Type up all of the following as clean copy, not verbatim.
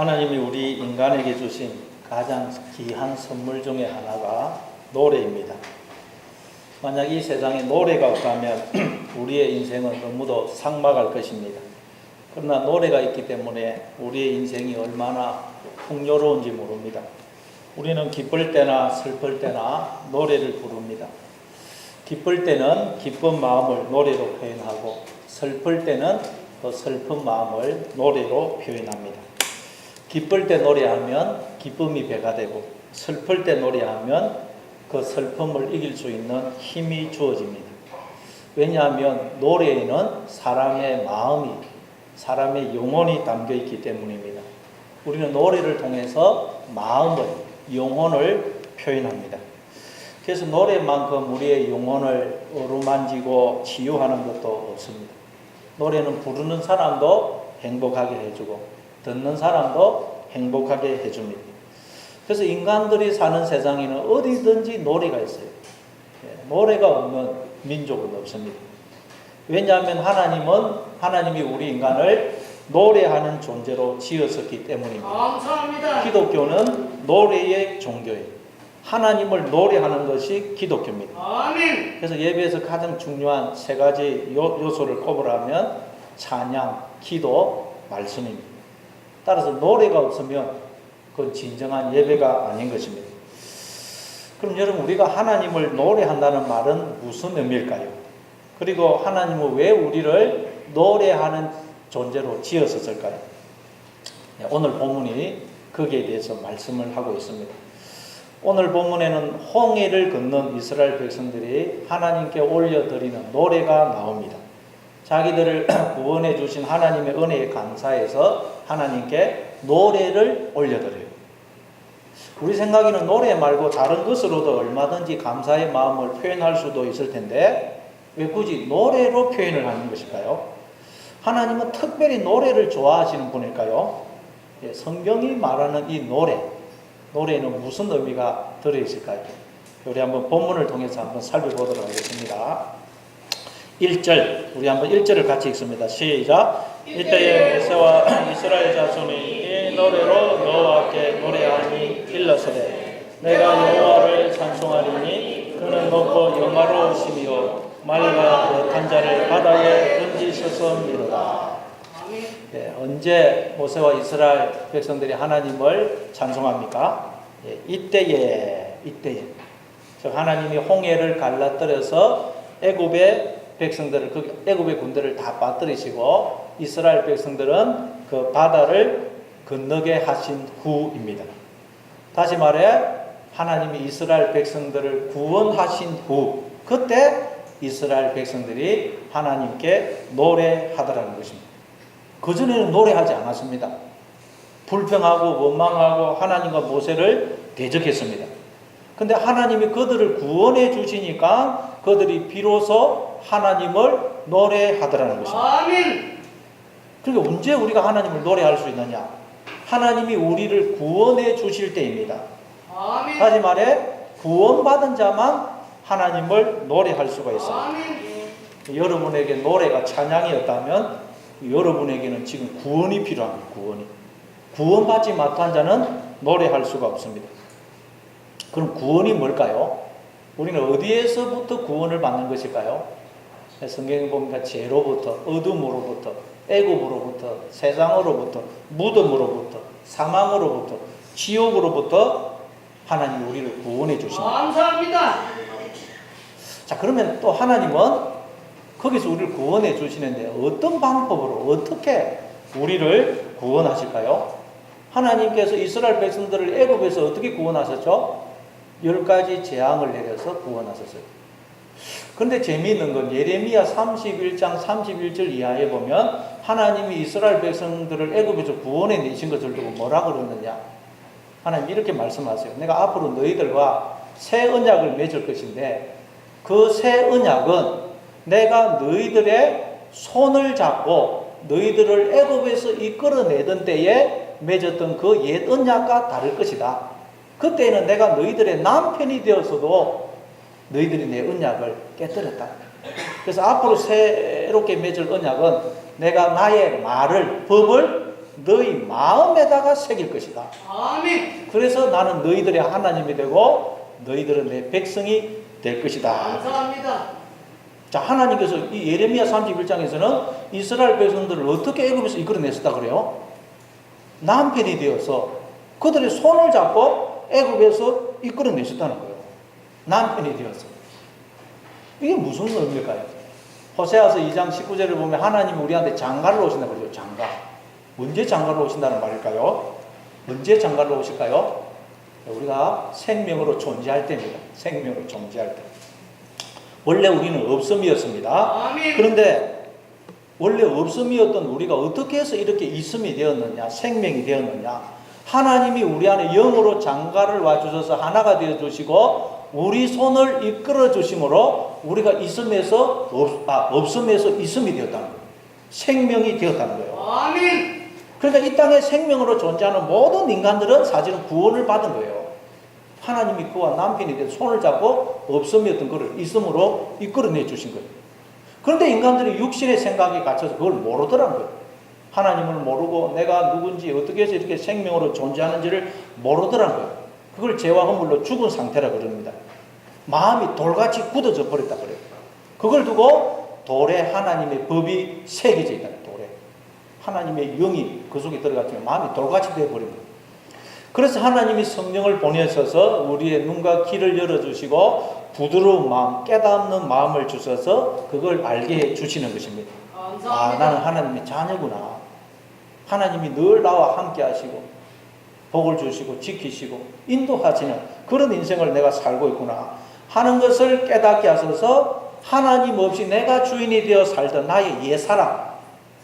하나님이 우리 인간에게 주신 가장 귀한 선물 중에 하나가 노래입니다. 만약 이 세상에 노래가 없다면 우리의 인생은 너무도 삭막할 것입니다. 그러나 노래가 있기 때문에 우리의 인생이 얼마나 풍요로운지 모릅니다. 우리는 기쁠 때나 슬플 때나 노래를 부릅니다. 기쁠 때는 기쁜 마음을 노래로 표현하고, 슬플 때는 그 슬픈 마음을 노래로 표현합니다. 기쁠 때 노래하면 기쁨이 배가 되고, 슬플 때 노래하면 그 슬픔을 이길 수 있는 힘이 주어집니다. 왜냐하면 노래에는 사람의 마음이, 사람의 영혼이 담겨 있기 때문입니다. 우리는 노래를 통해서 마음을, 영혼을 표현합니다. 그래서 노래만큼 우리의 영혼을 어루만지고 치유하는 것도 없습니다. 노래는 부르는 사람도 행복하게 해주고 듣는 사람도 행복하게 해줍니다. 그래서 인간들이 사는 세상에는 어디든지 노래가 있어요. 노래가 없는 민족은 없습니다. 왜냐하면 하나님이 우리 인간을 노래하는 존재로 지었었기 때문입니다. 감사합니다. 기독교는 노래의 종교예요. 하나님을 노래하는 것이 기독교입니다. 아멘. 그래서 예배에서 가장 중요한 세 가지 요소를 꼽으라면 찬양, 기도, 말씀입니다. 따라서 노래가 없으면 그건 진정한 예배가 아닌 것입니다. 그럼 여러분, 우리가 하나님을 노래한다는 말은 무슨 의미일까요? 그리고 하나님은 왜 우리를 노래하는 존재로 지었을까요? 오늘 본문이 거기에 대해서 말씀을 하고 있습니다. 오늘 본문에는 홍해를 건넌 이스라엘 백성들이 하나님께 올려드리는 노래가 나옵니다. 자기들을 구원해 주신 하나님의 은혜에 감사해서 하나님께 노래를 올려드려요. 우리 생각에는 노래 말고 다른 것으로도 얼마든지 감사의 마음을 표현할 수도 있을 텐데 왜 굳이 노래로 표현을 하는 것일까요? 하나님은 특별히 노래를 좋아하시는 분일까요? 성경이 말하는 이 노래에는 무슨 의미가 들어있을까요? 우리 한번 본문을 통해서 한번 살펴보도록 하겠습니다. 1절, 우리 한번 1절을 같이 읽습니다. 시작. 이때에 모세와 이스라엘 자손이 이 노래로 여호와께 노래하니 일러서되 내가 여호와를 찬송하리니 그는 높고 영화로우시며 맑아 그 탄자를 바다에 던지셨음이로다. 언제 모세와 이스라엘 백성들이 하나님을 찬송합니까? 이때에 즉 하나님이 홍해를 갈라뜨려서 애굽의 백성들을, 애굽의 군대를 다 빠뜨리시고 이스라엘 백성들은 그 바다를 건너게 하신 후입니다. 다시 말해 하나님이 이스라엘 백성들을 구원하신 후, 그때 이스라엘 백성들이 하나님께 노래하더라는 것입니다. 그전에는 노래하지 않았습니다. 불평하고 원망하고 하나님과 모세를 대적했습니다. 근데 하나님이 그들을 구원해 주시니까 그들이 비로소 하나님을 노래하더라는 것입니다. 아멘. 그러니까 언제 우리가 하나님을 노래할 수 있느냐? 하나님이 우리를 구원해 주실 때입니다. 아멘. 다시 말해 구원받은 자만 하나님을 노래할 수가 있습니다. 아멘. 여러분에게 노래가 찬양이었다면 여러분에게는 지금 구원이 필요합니다. 구원받지 못한 자는 노래할 수가 없습니다. 그럼 구원이 뭘까요? 우리는 어디에서부터 구원을 받는 것일까요? 성경에 보니까 죄로부터, 어둠으로부터, 애굽으로부터, 세상으로부터, 무덤으로부터, 사망으로부터, 지옥으로부터 하나님이 우리를 구원해 주십니다. 감사합니다. 자, 그러면 또 하나님은 거기서 우리를 구원해 주시는데 어떤 방법으로 어떻게 우리를 구원하실까요? 하나님께서 이스라엘 백성들을 애굽에서 어떻게 구원하셨죠? 10가지 재앙을 내려서 구원하셨어요. 그런데 재미있는 건 예레미야 31장 31절 이하에 보면 하나님이 이스라엘 백성들을 애굽에서 구원해 내신 것을 두고 뭐라 그러느냐? 하나님 이렇게 말씀하세요. 내가 앞으로 너희들과 새 언약을 맺을 것인데 그 새 언약은 내가 너희들의 손을 잡고 너희들을 애굽에서 이끌어내던 때에 맺었던 그 옛 언약과 다를 것이다. 그때는 내가 너희들의 남편이 되어서도 너희들이 내 언약을 깨뜨렸다. 그래서 앞으로 새롭게 맺을 언약은 내가 나의 말을, 법을 너희 마음에다가 새길 것이다. 아멘. 그래서 나는 너희들의 하나님이 되고 너희들은 내 백성이 될 것이다. 감사합니다. 자, 하나님께서 이 예레미야 31장에서는 이스라엘 백성들을 어떻게 애굽에서 이끌어냈었다 그래요? 남편이 되어서 그들의 손을 잡고 애굽에서 이끌어내셨다는 거예요. 남편이 되어서. 이게 무슨 의미일까요? 호세아서 2장 19절을 보면 하나님이 우리한테 장가를 오신다고 그러죠. 장가. 언제 장가를 오신다는 말일까요? 언제 장가를 오실까요? 우리가 생명으로 존재할 때입니다. 생명으로 존재할 때. 원래 우리는 없음이었습니다. 아멘. 그런데 원래 없음이었던 우리가 어떻게 해서 이렇게 있음이 되었느냐, 생명이 되었느냐. 하나님이 우리 안에 영으로 장가를 와주셔서 하나가 되어주시고 우리 손을 이끌어 주심으로 우리가 있음에서 없음에서 있음이 되었다는 거예요. 생명이 되었다는 거예요. 아멘. 그러니까 이 땅에 생명으로 존재하는 모든 인간들은 사실은 구원을 받은 거예요. 하나님이 그와 남편이 돼서 손을 잡고 없음이었던 것을 있음으로 이끌어내 주신 거예요. 그런데 인간들이 육신의 생각에 갇혀서 그걸 모르더란 거예요. 하나님을 모르고 내가 누군지 어떻게 해서 이렇게 생명으로 존재하는지를 모르더란 거예요. 그걸 죄와 허물로 죽은 상태라 그럽니다. 마음이 돌같이 굳어져 버렸다 그래요. 그걸 두고 돌에 하나님의 법이 새겨져 있다. 돌에 하나님의 영이 그 속에 들어갔지만 마음이 돌같이 되어버린 거예요. 그래서 하나님이 성령을 보내셔서 우리의 눈과 귀를 열어주시고 부드러운 마음, 깨닫는 마음을 주셔서 그걸 알게 해주시는 것입니다. 감사합니다. 나는 하나님의 자녀구나. 하나님이 늘 나와 함께 하시고 복을 주시고 지키시고 인도하시는 그런 인생을 내가 살고 있구나 하는 것을 깨닫게 하셔서 하나님 없이 내가 주인이 되어 살던 나의 옛사람,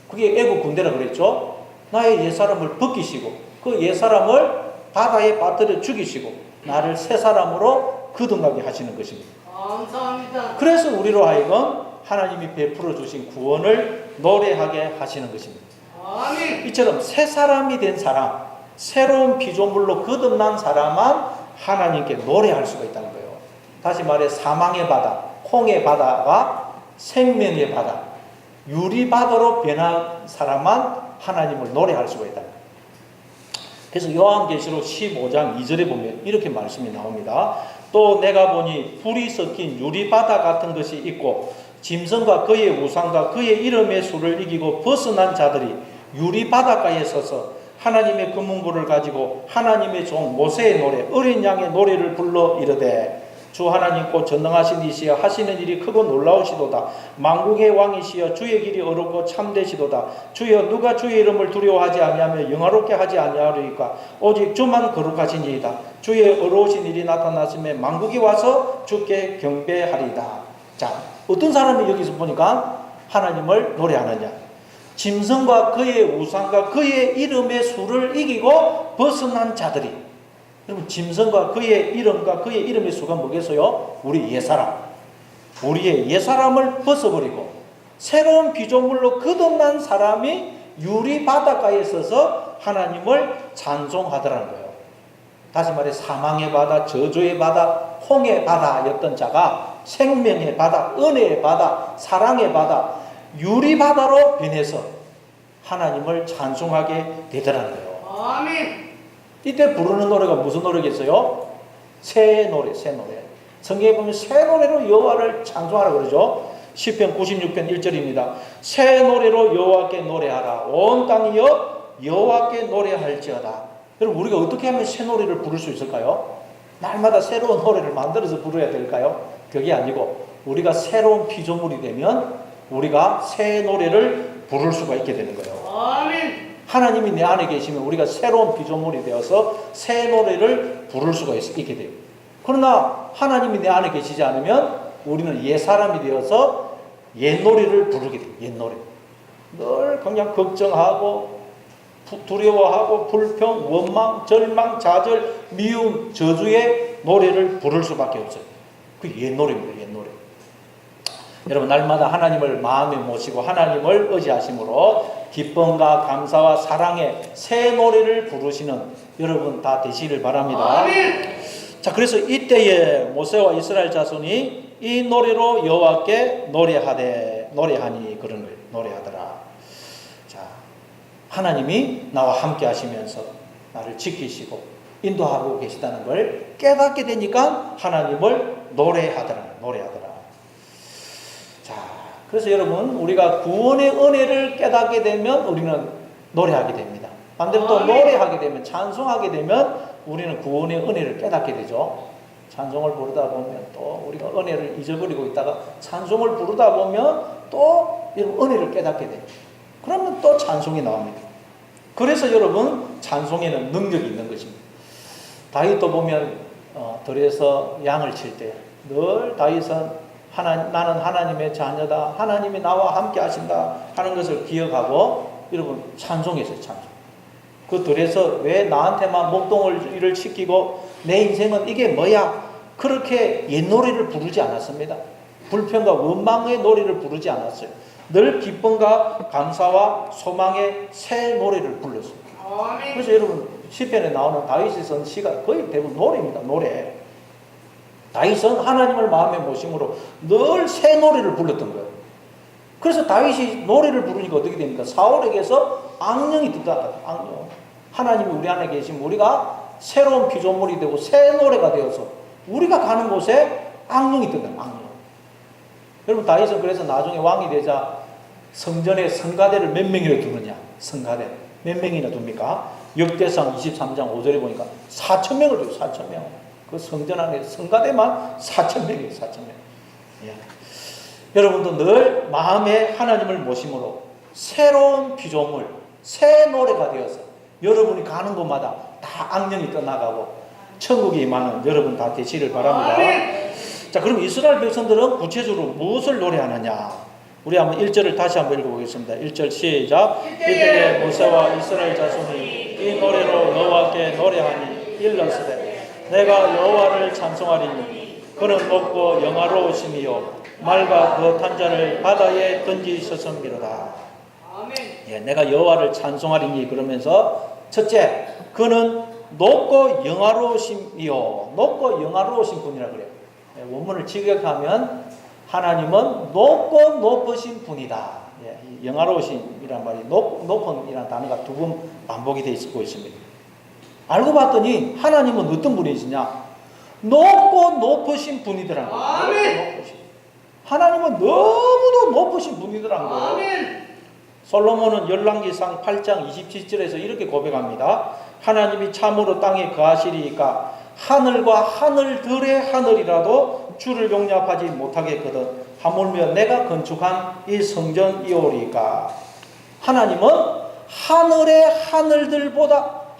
그게 애국 군대라 그랬죠. 나의 옛사람을 벗기시고 그 옛사람을 바다에 빠뜨려 죽이시고 나를 새 사람으로 거듭나게 하시는 것입니다. 감사합니다. 그래서 우리로 하여금 하나님이 베풀어 주신 구원을 노래하게 하시는 것입니다. 아멘. 이처럼 새 사람이 된 사람, 새로운 피조물로 거듭난 사람만 하나님께 노래할 수가 있다는 거예요. 다시 말해 사망의 바다, 홍의 바다가 생명의 바다, 유리바다로 변한 사람만 하나님을 노래할 수가 있다. 그래서 요한계시록 15장 2절에 보면 이렇게 말씀이 나옵니다. 또 내가 보니 불이 섞인 유리바다 같은 것이 있고 짐승과 그의 우상과 그의 이름의 수를 이기고 벗어난 자들이 유리바닷가에 서서 하나님의 금문보를 가지고 하나님의 종 모세의 노래 어린 양의 노래를 불러 이르되 주 하나님 곧 전능하신 이시여 하시는 일이 크고 놀라우시도다. 만국의 왕이시여 주의 길이 어렵고 참되시도다. 주여 누가 주의 이름을 두려워하지 아니하며 영화롭게 하지 아니하리까. 오직 주만 거룩하시니이다. 주의 어려우신 일이 나타났음에 만국이 와서 주께 경배하리이다. 자, 어떤 사람이 여기서 보니까 하나님을 노래하느냐. 짐승과 그의 우상과 그의 이름의 수를 이기고 벗어난 자들이. 여러분 짐승과 그의 이름과 그의 이름의 수가 뭐겠어요? 우리 옛사람. 우리의 옛사람을 벗어버리고 새로운 피조물로 거듭난 사람이 유리 바닷가에 서서 하나님을 찬송하더라는 거예요. 다시 말해 사망의 바다, 저주의 바다, 홍의 바다였던 자가 생명의 바다, 은혜의 바다, 사랑의 바다, 유리 바다로 변해서 하나님을 찬송하게 되더라는 거예요. 아멘. 이때 부르는 노래가 무슨 노래겠어요? 새 노래, 새 노래. 성경에 보면 새 노래로 여호와를 찬송하라 그러죠. 시편 96편 1절입니다. 새 노래로 여호와께 노래하라. 온 땅이여 여호와께 노래할지어다. 여러분 우리가 어떻게 하면 새 노래를 부를 수 있을까요? 날마다 새로운 노래를 만들어서 부르어야 될까요? 그게 아니고 우리가 새로운 피조물이 되면 우리가 새 노래를 부를 수가 있게 되는 거예요. 아멘. 하나님이 내 안에 계시면 우리가 새로운 피조물이 되어서 새 노래를 부를 수가 있게 돼요. 그러나 하나님이 내 안에 계시지 않으면 우리는 옛 사람이 되어서 옛 노래를 부르게 돼요. 옛 노래. 늘 그냥 걱정하고 두려워하고 불평, 원망, 절망, 좌절, 미움, 저주의 노래를 부를 수밖에 없어요. 그게 옛 노래입니다. 옛 노래. 여러분 날마다 하나님을 마음에 모시고 하나님을 의지하심으로 기쁨과 감사와 사랑의 새 노래를 부르시는 여러분 다 되시길 바랍니다. 아멘. 자, 그래서 이때에 모세와 이스라엘 자손이 이 노래로 여호와께 노래하니 그런 거예요. 노래하더라. 자, 하나님이 나와 함께 하시면서 나를 지키시고 인도하고 계시다는 걸 깨닫게 되니까 하나님을 노래하더라. 자, 그래서 여러분, 우리가 구원의 은혜를 깨닫게 되면 우리는 노래하게 됩니다. 반대로 또 노래하게 되면, 찬송하게 되면 우리는 구원의 은혜를 깨닫게 되죠. 찬송을 부르다 보면 또 우리가 은혜를 잊어버리고 있다가 찬송을 부르다 보면 또 은혜를 깨닫게 돼요. 그러면 또 찬송이 나옵니다. 그래서 여러분, 찬송에는 능력이 있는 것입니다. 다윗도 보면 들에서 양을 칠 때 늘 다윗은 나는 하나님의 자녀다, 하나님이 나와 함께 하신다 하는 것을 기억하고 여러분 찬송했어요. 찬송. 그 들에서 왜 나한테만 목동을 시키고 내 인생은 이게 뭐야, 그렇게 옛 노래를 부르지 않았습니다. 불평과 원망의 노래를 부르지 않았어요. 늘 기쁨과 감사와 소망의 새 노래를 불렀습니다. 그래서 여러분, 시편에 나오는 다윗이 쓴 시가 거의 대부분 노래입니다. 노래. 다윗은 하나님을 마음에 모심으로 늘 새 노래를 불렀던 거예요. 그래서 다윗이 노래를 부르니까 어떻게 됩니까? 사울에게서 악령이 든다. 악령. 하나님이 우리 안에 계시면 우리가 새로운 피조물이 되고 새 노래가 되어서 우리가 가는 곳에 악령이 든다. 악령. 여러분, 다윗은 그래서 나중에 왕이 되자 성전에 성가대를 몇 명이나 두느냐? 성가대 몇 명이나 둡니까? 역대상 23장 5절에 보니까 4,000명을 둬요. 4,000명. 그 성전 안에 성가대만 4,000명이에요. 4,000명. 예. 여러분도 늘 마음에 하나님을 모심으로 새로운 피조물, 새 노래가 되어서 여러분이 가는 곳마다 다 악령이 떠나가고 천국에 임하는 여러분 다 되시를 바랍니다. 자, 그럼 이스라엘 백성들은 구체적으로 무엇을 노래하느냐? 우리 한번 1절을 다시 한번 읽어보겠습니다. 1절 시작. 이때에 모세와 이스라엘 자손이 이 노래로 여호와께 노래하니 일렀으되 내가 여호와를 찬송하리니 그는 높고 영화로우심이요 말과 그 탄자를 바다에 던지셨음이로다. 예, 내가 여호와를 찬송하리니 그러면서 첫째, 그는 높고 영화로우심이요, 높고 영화로우신 분이라 그래요. 예, 원문을 직역하면 하나님은 높고 높으신 분이다. 예, 영화로우심이란 말이 높은이라는 단어가 두 번 반복이 되어 있고 있습니다. 알고 봤더니 하나님은 어떤 분이시냐? 높고 높으신 분이더라는 거예요. 하나님은 너무도 높으신 분이더라는 거예요. 솔로몬은 열왕기상 8장 27절에서 이렇게 고백합니다. 하나님이 참으로 땅에 거하시리이까 하늘과 하늘들의 하늘이라도 주를 용납하지 못하겠거든 하물며 내가 건축한 이 성전이오리까. 하나님은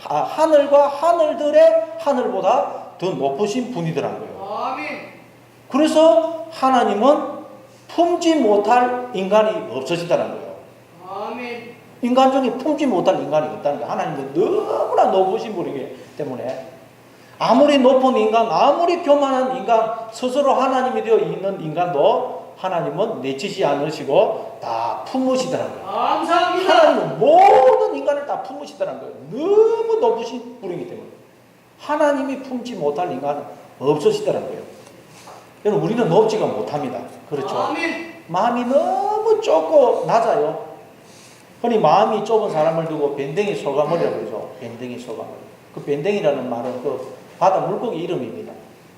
하늘과 하늘들의 하늘보다 더 높으신 분이더라는 거예요. 그래서 하나님은 품지 못할 인간이 없어지다는 거예요. 인간 중에 품지 못할 인간이 없다는 거예요. 하나님은 너무나 높으신 분이기 때문에 아무리 높은 인간, 아무리 교만한 인간, 스스로 하나님이 되어 있는 인간도 하나님은 내치지 않으시고 다 품으시더라는 거예요. 감사합니다. 하나님은 모든 인간을 다 품으시더라는 거예요. 너무 높으신 분이기 때문에 하나님이 품지 못할 인간은 없으시더라는 거예요. 여러분, 우리는 높지가 못합니다. 그렇죠? 마음이 너무 좁고 낮아요. 흔히 마음이 좁은 사람을 두고 밴댕이 소가머리라고 그러죠. 밴댕이 소가머리. 그 밴댕이라는 말은 그 바다 물고기 이름입니다.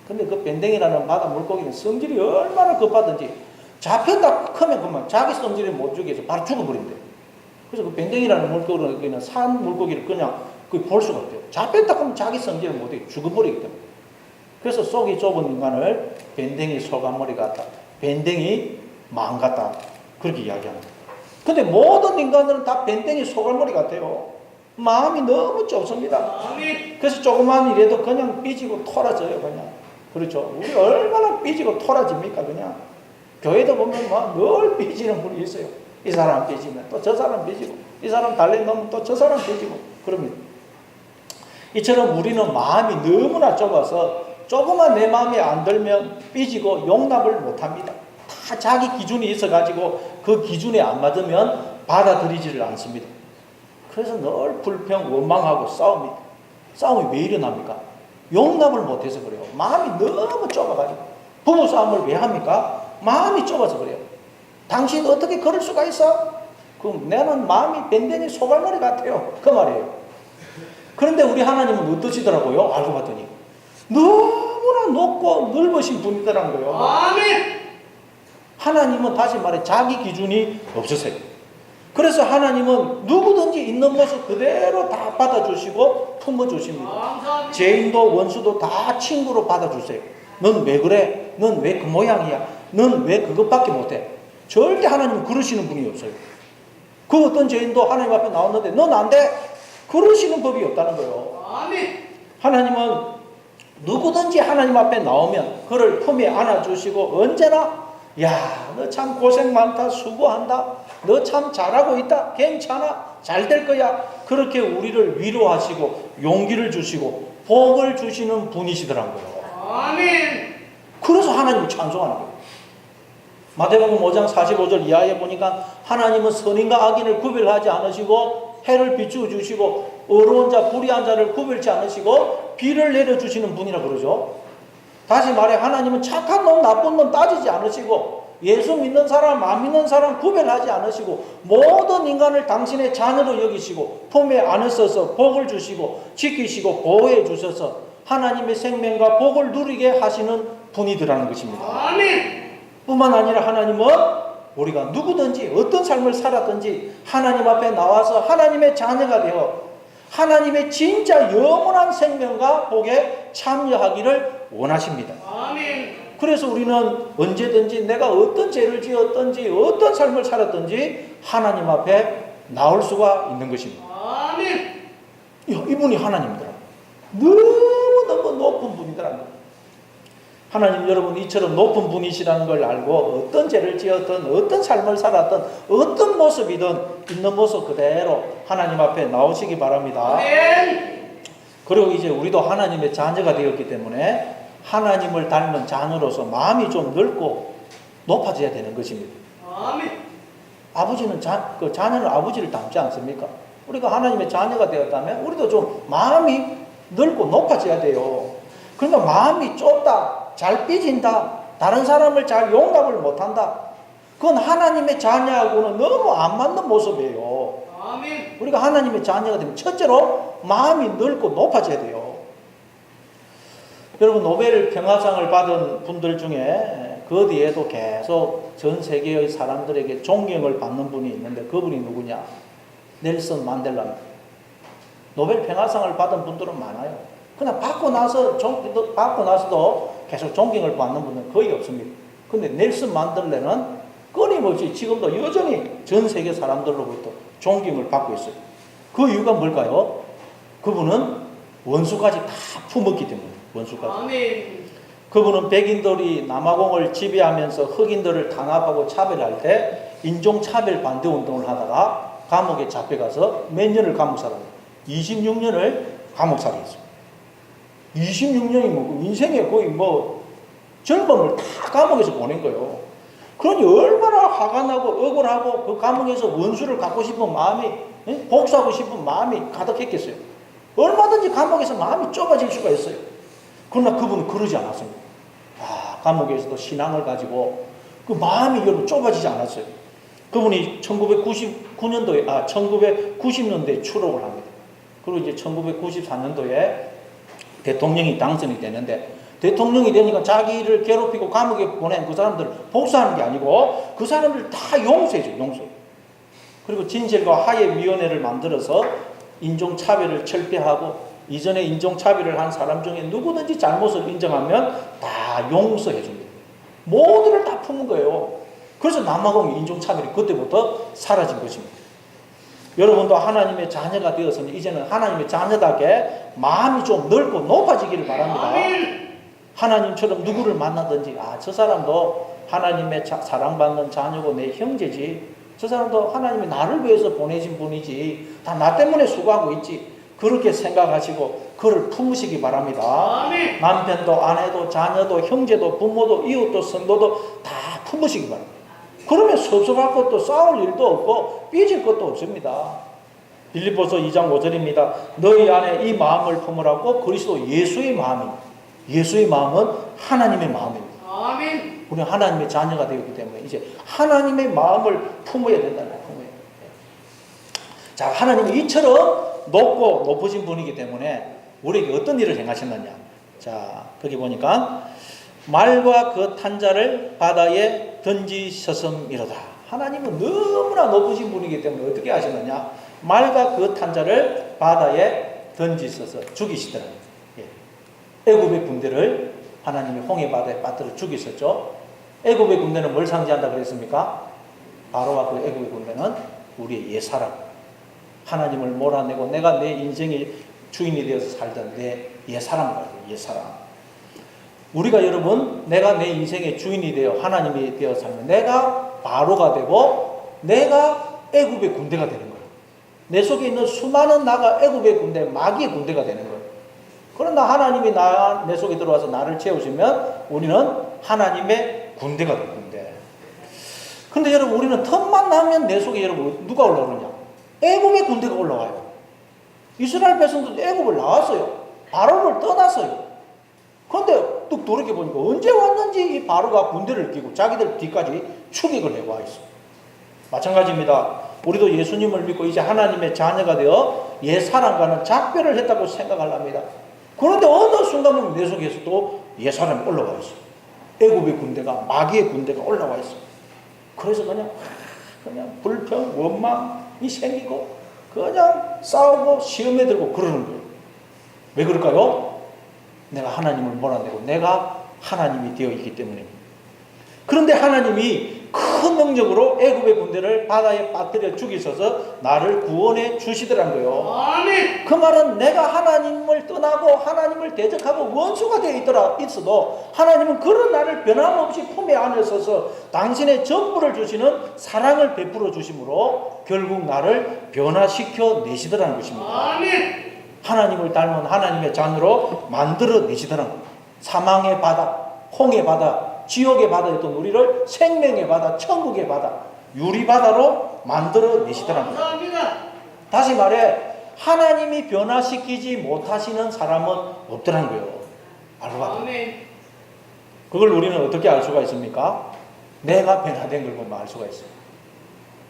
근데 그 밴댕이라는 바다 물고기는 성질이 얼마나 급하든지 잡혔다 크면 그만 자기 성질을 못 죽여서 바로 죽어버린대요. 그래서 그 밴댕이라는 물고기는 산 물고기를 그냥 볼 수가 없대요. 잡혔다 크면 자기 성질을 못 죽어버리기 때문에. 그래서 속이 좁은 인간을 밴댕이 소가머리 같다, 밴댕이 망 같다, 그렇게 이야기합니다. 근데 모든 인간들은 다 밴댕이 소갈머리 같아요. 마음이 너무 좁습니다. 그래서 조그만 일에도 그냥 삐지고 토라져요. 그냥. 그렇죠. 우리 얼마나 삐지고 토라집니까? 그냥. 교회도 보면 막 늘 삐지는 분이 있어요. 이 사람 삐지면 또 저 사람 삐지고, 이 사람 달래 놓으면 또 저 사람 삐지고 그럽니다. 이처럼 우리는 마음이 너무나 좁아서 조금만 내 마음에 안 들면 삐지고 용납을 못합니다. 다 자기 기준이 있어가지고 그 기준에 안 맞으면 받아들이지를 않습니다. 그래서 늘 불평, 원망하고 싸웁니다. 싸움이 왜 일어납니까? 용납을 못해서 그래요. 마음이 너무 좁아가지고. 부부싸움을 왜 합니까? 마음이 좁아서 그래요. 당신 어떻게 그럴 수가 있어? 그럼 나는 마음이 밴댕이 소갈머리 같아요. 그 말이에요. 그런데 우리 하나님은 어떠시더라고요? 알고 봤더니 너무나 높고 넓으신 분이더라는 거예요. 아멘. 하나님은 다시 말해 자기 기준이 없으세요. 그래서 하나님은 누구든지 있는 모습 그대로 다 받아주시고 품어주십니다. 감사합니다. 죄인도 원수도 다 친구로 받아주세요. 넌 왜 그래? 넌 왜 그 모양이야? 넌 왜 그것밖에 못해? 절대 하나님은 그러시는 분이 없어요. 그 어떤 죄인도 하나님 앞에 나왔는데 넌 안 돼? 그러시는 법이 없다는 거예요. 아멘. 하나님은 누구든지 하나님 앞에 나오면 그를 품에 안아주시고 언제나 야, 너 참 고생 많다, 수고한다, 너 참 잘하고 있다, 괜찮아, 잘 될 거야. 그렇게 우리를 위로하시고 용기를 주시고 복을 주시는 분이시더라고요. 아멘. 그래서 하나님을 찬송하는 거예요. 마태복음 5장 45절 이하에 보니까 하나님은 선인과 악인을 구별하지 않으시고 해를 비추어 주시고 어려운 자 불의한 자를 구별치 않으시고 비를 내려주시는 분이라 그러죠. 다시 말해 하나님은 착한 놈 나쁜 놈 따지지 않으시고 예수 믿는 사람 안 믿는 사람 구별하지 않으시고 모든 인간을 당신의 자녀로 여기시고 품에 안으셔서 복을 주시고 지키시고 보호해 주셔서 하나님의 생명과 복을 누리게 하시는 분이더라는 것입니다. 아멘. 뿐만 아니라 하나님은 우리가 누구든지 어떤 삶을 살았든지 하나님 앞에 나와서 하나님의 자녀가 되어 하나님의 진짜 영원한 생명과 복에 참여하기를 원하십니다. 아멘. 그래서 우리는 언제든지 내가 어떤 죄를 지었든지 어떤 삶을 살았든지 하나님 앞에 나올 수가 있는 것입니다. 아멘. 이분이 하나님이더라. 너무너무 높은 분이더라. 하나님 여러분 이처럼 높은 분이시라는 걸 알고 어떤 죄를 지었든 어떤 삶을 살았든 어떤 모습이든 있는 모습 그대로 하나님 앞에 나오시기 바랍니다. 아멘. 그리고 이제 우리도 하나님의 자녀가 되었기 때문에 하나님을 닮은 자녀로서 마음이 좀 넓고 높아져야 되는 것입니다. 아멘. 아버지는 자녀는 아버지를 닮지 않습니까? 우리가 하나님의 자녀가 되었다면 우리도 좀 마음이 넓고 높아져야 돼요. 그러니까 마음이 좁다, 잘 삐진다, 다른 사람을 잘 용납을 못한다. 그건 하나님의 자녀하고는 너무 안 맞는 모습이에요. 아멘. 우리가 하나님의 자녀가 되면 첫째로 마음이 넓고 높아져야 돼요. 여러분 노벨 평화상을 받은 분들 중에 그 뒤에도 계속 전 세계의 사람들에게 존경을 받는 분이 있는데 그분이 누구냐? 넬슨 만델라입니다. 노벨 평화상을 받은 분들은 많아요. 그냥 받고 나서도 계속 존경을 받는 분은 거의 없습니다. 근데 넬슨 만델라는 끊임없이 지금도 여전히 전 세계 사람들로부터 존경을 받고 있어요. 그 이유가 뭘까요? 그분은 원수까지 다 품었기 때문에. 원수까지. 아멘. 그분은 백인들이 남아공을 지배하면서 흑인들을 탄압하고 차별할 때 인종차별 반대 운동을 하다가 감옥에 잡혀가서 몇 년을 감옥 살아요. 26년을 감옥 살아있어요. 26년이 뭐 인생의 거의 뭐 젊음을 다 감옥에서 보낸 거예요. 그러니 얼마나 화가 나고 억울하고 그 감옥에서 원수를 갖고 싶은 마음이 복수하고 싶은 마음이 가득했겠어요. 얼마든지 감옥에서 마음이 좁아질 수가 있어요. 그러나 그분은 그러지 않았습니다. 감옥에서도 신앙을 가지고 그 마음이 여러분 좁아지지 않았어요. 그분이 1990년도에 출옥을 합니다. 그리고 이제 1994년도에 대통령이 당선이 되는데 대통령이 되니까 자기를 괴롭히고 감옥에 보낸 그 사람들을 복수하는 게 아니고 그 사람들 다 용서해줘요. 용서해요. 그리고 진실과 화해위원회를 만들어서 인종차별을 철폐하고 이전에 인종차별을 한 사람 중에 누구든지 잘못을 인정하면 다 용서해 줍니다. 모두를 다 품은 거예요. 그래서 남아공의 인종차별이 그때부터 사라진 것입니다. 여러분도 하나님의 자녀가 되어서는 이제는 하나님의 자녀답게 마음이 좀 넓고 높아지기를 바랍니다. 아멘. 하나님처럼 누구를 만나든지 저 사람도 하나님의 사랑받는 자녀고 내 형제지. 저 사람도 하나님이 나를 위해서 보내신 분이지. 다 나 때문에 수고하고 있지. 그렇게 생각하시고 그를 품으시기 바랍니다. 아멘. 남편도 아내도 자녀도 형제도 부모도 이웃도 성도도 다 품으시기 바랍니다. 그러면 섭섭할 것도 싸울 일도 없고 삐질 것도 없습니다. 빌립보서 2장 5절입니다. 너희 안에 이 마음을 품으라고 그리스도 예수의 마음입니다. 예수의 마음은 하나님의 마음입니다. 아멘. 우리는 하나님의 자녀가 되었기 때문에 이제 하나님의 마음을 품어야 된다는 거예요. 자, 하나님은 이처럼 높고 높으신 분이기 때문에 우리에게 어떤 일을 행하셨느냐. 자, 거기 보니까 말과 그 탄자를 바다에 던지셨음이로다. 하나님은 너무나 높으신 분이기 때문에 어떻게 하셨느냐. 말과 그 탄자를 바다에 던지셔서 죽이시더라. 예. 애굽의 군대를 하나님이 홍해 바다에 빠뜨려 죽이셨죠. 애굽의 군대는 뭘 상징한다 그랬습니까? 바로와 그 애굽의 군대는 우리의 옛사람, 하나님을 몰아내고 내가 내 인생의 주인이 되어서 살던 내 옛사람을 가지고 옛사람. 우리가 여러분 내가 내 인생의 주인이 되어 하나님이 되어 살면 내가 바로가 되고 내가 애굽의 군대가 되는 거예요. 내 속에 있는 수많은 나가 애굽의 군대, 마귀의 군대가 되는 거예요. 그러나 하나님이 내 속에 들어와서 나를 채우시면 우리는 하나님의 군대가 될 군대. 근데 여러분 우리는 틈만 나면 내 속에 여러분 누가 올라오느냐? 애굽의 군대가 올라와요. 이스라엘 백성들도 애굽을 나왔어요. 바로를 떠났어요. 그런데 뚝 돌이켜보니까 언제 왔는지 이 바로가 군대를 끼고 자기들 뒤까지 추격을 해와 있어요. 마찬가지입니다. 우리도 예수님을 믿고 이제 하나님의 자녀가 되어 옛사람과는 작별을 했다고 생각을 합니다. 그런데 어느 순간 보면 내 속에서 또 옛사람이 올라와 있어요. 애굽의 군대가, 마귀의 군대가 올라와 있어요. 그래서 그냥 불평, 원망이 생기고 그냥 싸우고 시험에 들고 그러는 거예요. 왜 그럴까요? 내가 하나님을 몰아내고 내가 하나님이 되어 있기 때문입니다. 그런데 하나님이 큰 능력으로 애굽의 군대를 바다에 빠뜨려 죽이셔서 나를 구원해 주시더란 거예요. 아멘. 그 말은 내가 하나님을 떠나고 하나님을 대적하고 원수가 되어 있어도 하나님은 그런 나를 변함없이 품에 안으셔서 당신의 전부를 주시는 사랑을 베풀어 주심으로 결국 나를 변화시켜 내시더라는 것입니다. 아멘. 하나님을 닮은 하나님의 자녀로 만들어 내시더라는 겁니다. 사망의 바다, 홍의 바다, 지옥의 바다였던 우리를 생명의 바다, 천국의 바다, 유리바다로 만들어 내시더라는 겁니다. 감사합니다. 다시 말해 하나님이 변화시키지 못하시는 사람은 없더라는 거예요. 알바. 아멘. 그걸 우리는 어떻게 알 수가 있습니까? 내가 변화된 걸 보면 알 수가 있어요.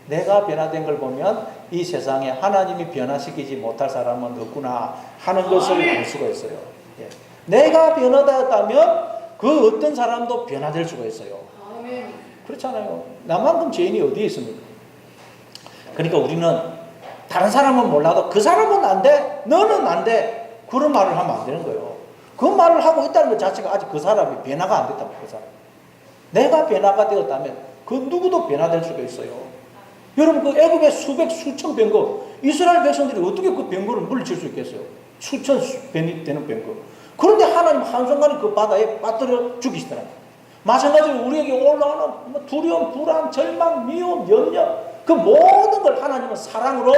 내가 변화된 걸 보면 이 세상에 하나님이 변화시키지 못할 사람은 없구나 하는 것을 알 수가 있어요. 예. 내가 변화되었다면 그 어떤 사람도 변화될 수가 있어요. 아멘. 그렇잖아요. 나만큼 죄인이 어디에 있습니까? 그러니까 우리는 다른 사람은 몰라도 그 사람은 안 돼, 너는 안 돼, 그런 말을 하면 안 되는 거예요. 그 말을 하고 있다는 것 자체가 아직 그 사람이 변화가 안 됐다고. 그 사람. 내가 변화가 되었다면 그 누구도 변화될 수가 있어요. 여러분 그 애굽의 수천 병거, 이스라엘 백성들이 어떻게 그 병거를 물리칠 수 있겠어요? 수천 변이 되는 병거. 그런데 하나님 한순간에 그 바다에 빠뜨려 죽이시더라고요. 마찬가지로 우리에게 올라오는 두려움, 불안, 절망, 미움, 염려 그 모든 걸 하나님은 사랑으로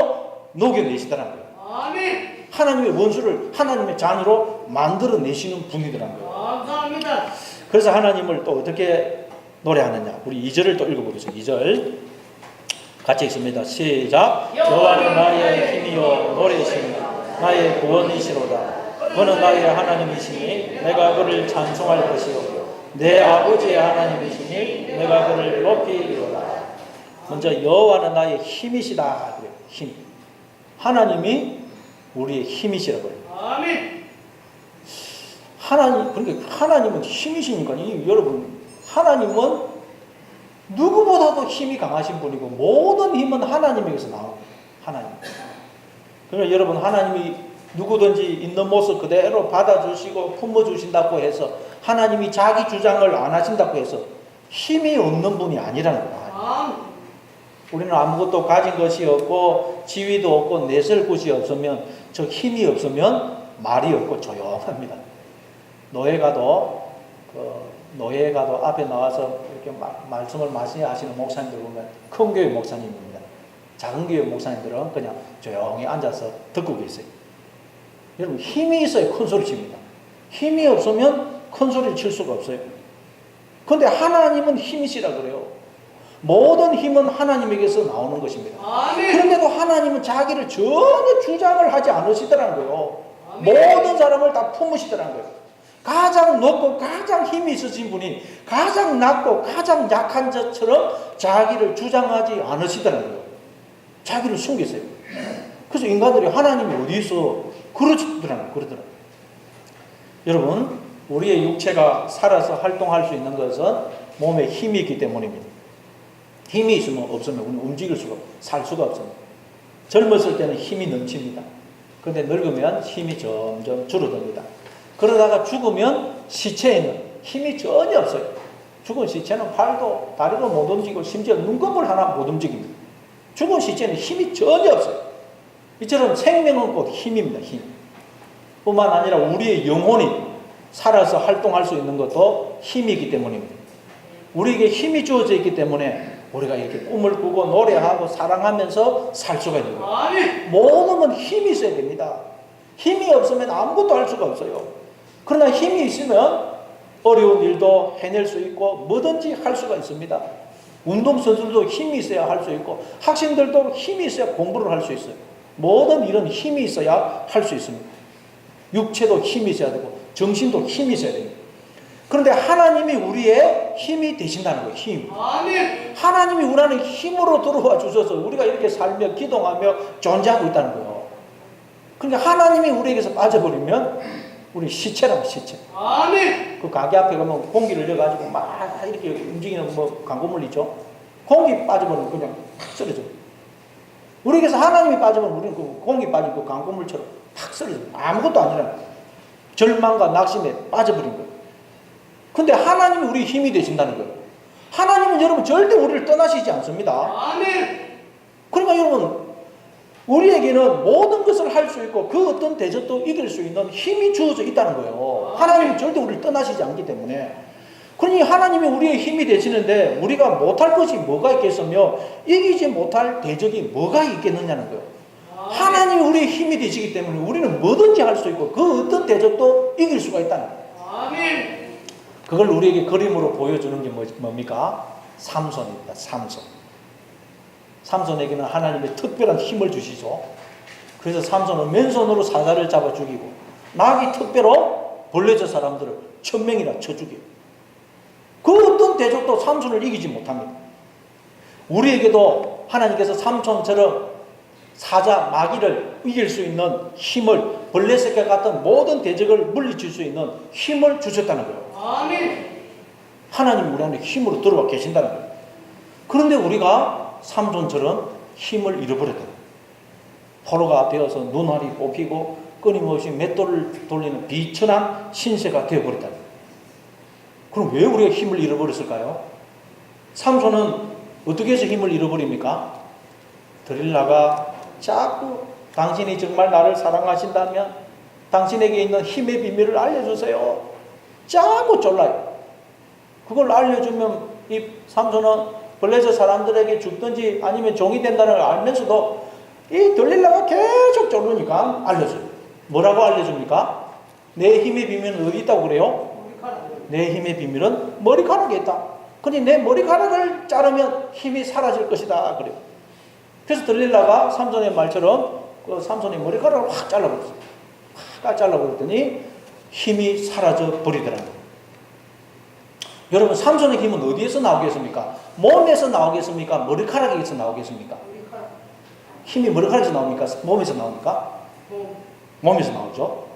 녹여내시더라고요. 아멘. 하나님의 원수를 하나님의 자녀로 만들어내시는 분이더라고요. 감사합니다. 그래서 하나님을 또 어떻게 노래하느냐. 우리 2절을 또 읽어보겠습니다. 2절 같이 읽습니다. 시작. 여호와는 나의 힘이요 노래이시니 나의 구원이시로다. 그는 나의 하나님이시니 내가 그를 찬송할 것이요 내 아버지의 하나님이시니 내가 그를 높이리로다. 먼저 여호와는 나의 힘이시다. 그래요. 힘. 하나님이 우리의 힘이시라고요. 아멘. 그러니까 하나님은 힘이시니까 여러분 하나님은 누구보다도 힘이 강하신 분이고 모든 힘은 하나님에게서 나옵니다. 하나님. 그러니까 여러분 하나님이 누구든지 있는 모습 그대로 받아주시고 품어주신다고 해서 하나님이 자기 주장을 안 하신다고 해서 힘이 없는 분이 아니라는 거예요. 아멘. 우리는 아무것도 가진 것이 없고 지위도 없고 내설 곳이 없으면 저 힘이 없으면 말이 없고 조용합니다. 노예가도 앞에 나와서 이렇게 말씀을 많이 하시는 목사님들 보면 큰 교회 목사님입니다. 작은 교회 목사님들은 그냥 조용히 앉아서 듣고 계세요. 여러분 힘이 있어야 큰 소리 칩니다. 힘이 없으면 큰 소리를 칠 수가 없어요. 그런데 하나님은 힘이시라 그래요. 모든 힘은 하나님에게서 나오는 것입니다. 아멘. 그런데도 하나님은 자기를 전혀 주장을 하지 않으시더라는 거예요. 아멘. 모든 사람을 다 품으시더라는 거예요. 가장 높고 가장 힘이 있으신 분이 가장 낮고 가장 약한 자처럼 자기를 주장하지 않으시더라는 거예요. 자기를 숨기세요. 그래서 인간들이 하나님이 어디 있어? 그러더라고요. 여러분, 우리의 육체가 살아서 활동할 수 있는 것은 몸에 힘이 있기 때문입니다. 힘이 있으면 없으면 우리는 움직일 수가, 살 수가 없습니다. 젊었을 때는 힘이 넘칩니다. 그런데 늙으면 힘이 점점 줄어듭니다. 그러다가 죽으면 시체에는 힘이 전혀 없어요. 죽은 시체는 팔도 다리도 못 움직이고 심지어 눈꺼풀 하나 못 움직입니다. 죽은 시체는 힘이 전혀 없어요. 이처럼 생명은 곧 힘입니다. 힘. 뿐만 아니라 우리의 영혼이 살아서 활동할 수 있는 것도 힘이기 때문입니다. 우리에게 힘이 주어져 있기 때문에 우리가 이렇게 꿈을 꾸고 노래하고 사랑하면서 살 수가 있는 거예요. 아멘. 모든 힘이 있어야 됩니다. 힘이 없으면 아무것도 할 수가 없어요. 그러나 힘이 있으면 어려운 일도 해낼 수 있고 뭐든지 할 수가 있습니다. 운동선수들도 힘이 있어야 할 수 있고 학생들도 힘이 있어야 공부를 할 수 있어요. 모든 일은 힘이 있어야 할 수 있습니다. 육체도 힘이 있어야 되고 정신도 힘이 있어야 됩니다. 그런데 하나님이 우리의 힘이 되신다는 거예요. 힘. 아멘. 하나님이 우리는 힘으로 들어와 주셔서 우리가 이렇게 살며 기도하며 존재하고 있다는 거예요. 그러니까 하나님이 우리에게서 빠져버리면 우리 시체라고 시체. 아멘. 그 가게 앞에 가면 공기를 넣어가지고 막 이렇게 움직이는 뭐 광고물 있죠. 공기 빠져버리면 그냥 팍 쓰러져. 우리에게서 하나님이 빠지면 우리는 그 공기 빠진 그 광고물처럼 팍 쓰러져. 아무것도 아니라 절망과 낙심에 빠져버린 거예요. 근데 하나님이 우리 힘이 되신다는 거예요. 하나님은 여러분 절대 우리를 떠나시지 않습니다. 아멘. 그러니까 여러분 우리에게는 모든 것을 할 수 있고 그 어떤 대적도 이길 수 있는 힘이 주어져 있다는 거예요. 하나님은 절대 우리를 떠나시지 않기 때문에. 그러니 하나님이 우리의 힘이 되시는데 우리가 못할 것이 뭐가 있겠으며 이기지 못할 대적이 뭐가 있겠느냐는 거예요. 하나님이 우리의 힘이 되시기 때문에 우리는 뭐든지 할 수 있고 그 어떤 대적도 이길 수가 있다는 거예요. 아멘. 그걸 우리에게 그림으로 보여주는 게 뭡니까? 삼손입니다. 삼손. 삼손에게는 하나님의 특별한 힘을 주시죠. 그래서 삼손은 맨손으로 사자를 잡아 죽이고 나귀 특배로 벌레저 사람들을 1000명이나 쳐 죽여요. 그 어떤 대적도 삼손을 이기지 못합니다. 우리에게도 하나님께서 삼손처럼 사자, 마귀를 이길 수 있는 힘을, 벌레 새끼 같은 모든 대적을 물리칠 수 있는 힘을 주셨다는 거예요. 아멘. 하나님이 우리 안에 힘으로 들어와 계신다는 거예요. 그런데 우리가 삼손처럼 힘을 잃어버렸다. 포로가 되어서 눈알이 뽑히고 끊임없이 맷돌을 돌리는 비천한 신세가 되어버렸다. 그럼 왜 우리가 힘을 잃어버렸을까요? 삼손은 어떻게 해서 힘을 잃어버립니까? 드릴라가 자꾸 당신이 정말 나를 사랑하신다면 당신에게 있는 힘의 비밀을 알려주세요. 자꾸 졸라요. 그걸 알려주면 이 삼손은 벌레저 사람들에게 죽든지 아니면 종이 된다는 걸 알면서도 이 들릴라가 계속 졸르니까 알려줘요. 뭐라고 알려줍니까? 내 힘의 비밀은 어디 있다고 그래요? 내 힘의 비밀은 머리카락에 있다. 근데 내 머리카락을 자르면 힘이 사라질 것이다. 그래요. 그래서 들릴라가 삼손의 말처럼 그 삼손의 머리카락을 확 잘라버렸어요. 확 잘라버렸더니 힘이 사라져 버리더라고요. 여러분 삼손의 힘은 어디에서 나오겠습니까? 몸에서 나오겠습니까? 머리카락에서 나오겠습니까? 힘이 머리카락에서 나옵니까? 몸에서 나옵니까? 몸에서 나오죠.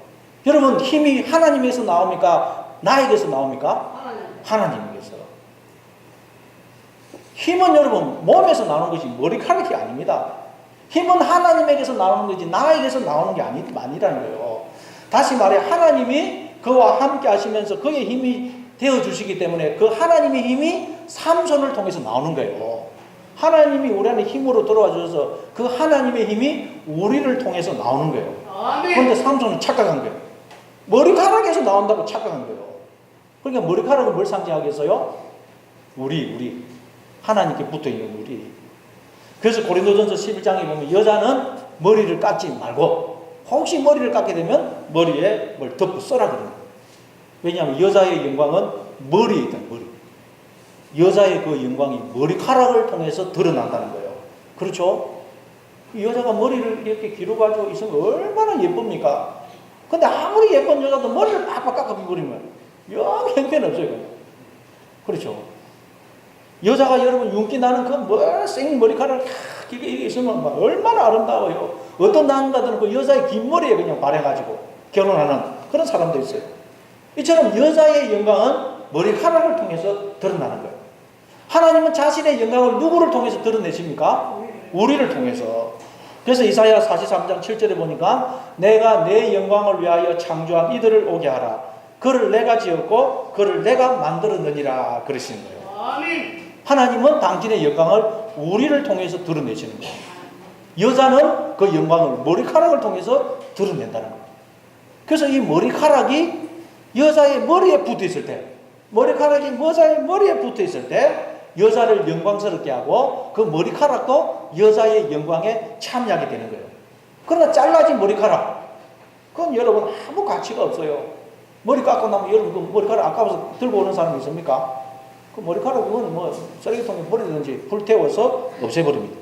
여러분 힘이 하나님에서 나옵니까? 나에게서 나옵니까? 하나님에게서. 힘은 여러분 몸에서 나오는 것이 머리카락이 아닙니다. 힘은 하나님에게서 나오는 것이지 나에게서 나오는 게 아니라는 거예요. 다시 말해 하나님이 그와 함께 하시면서 그의 힘이 되어주시기 때문에 그 하나님의 힘이 삼손을 통해서 나오는 거예요. 하나님이 우리 안에 힘으로 들어와 주셔서 그 하나님의 힘이 우리를 통해서 나오는 거예요. 그런데 삼손은 착각한 거예요. 머리카락에서 나온다고 착각한 거예요. 그러니까 머리카락은 뭘 상징하겠어요? 우리 하나님께 붙어있는 우리. 그래서 고린도전서 11장에 보면 여자는 머리를 깎지 말고 혹시 머리를 깎게 되면 머리에 뭘 덮고 써라 그러는 거예요. 왜냐하면 여자의 영광은 머리에 있다. 머리. 여자의 그 영광이 머리카락을 통해서 드러난다는 거예요. 그렇죠? 여자가 머리를 이렇게 기르가지고 있으면 얼마나 예쁩니까? 근데 아무리 예쁜 여자도 머리를 빡빡 깎아버리면 영 형편없어요. 그렇죠? 여자가 여러분 윤기 나는 그 생머리카락 이게 있으면 막 얼마나 아름다워요. 어떤 남자들은 그 여자의 긴 머리에 그냥 반해가지고 결혼하는 그런 사람도 있어요. 이처럼 여자의 영광은 머리카락을 통해서 드러나는 거예요. 하나님은 자신의 영광을 누구를 통해서 드러내십니까? 우리를 통해서. 그래서 이사야 43장 7절에 보니까 내가 내 영광을 위하여 창조한 이들을 오게 하라. 그를 내가 지었고 그를 내가 만들었느니라 그러시는 거예요. 아멘. 하나님은 당신의 영광을 우리를 통해서 드러내시는 거예요. 여자는 그 영광을 머리카락을 통해서 드러낸다는 거예요. 그래서 이 머리카락이 여자의 머리에 붙어 있을 때, 머리카락이 여자의 머리에 붙어 있을 때 여자를 영광스럽게 하고 그 머리카락도 여자의 영광에 참여하게 되는 거예요. 그러나 잘라진 머리카락, 그건 여러분 아무 가치가 없어요. 머리 깎고 나면 여러분 그 머리카락 아까워서 들고 오는 사람이 있습니까? 그 머리카락 그건 뭐 쓰레기통에 버리든지 불태워서 없애버립니다.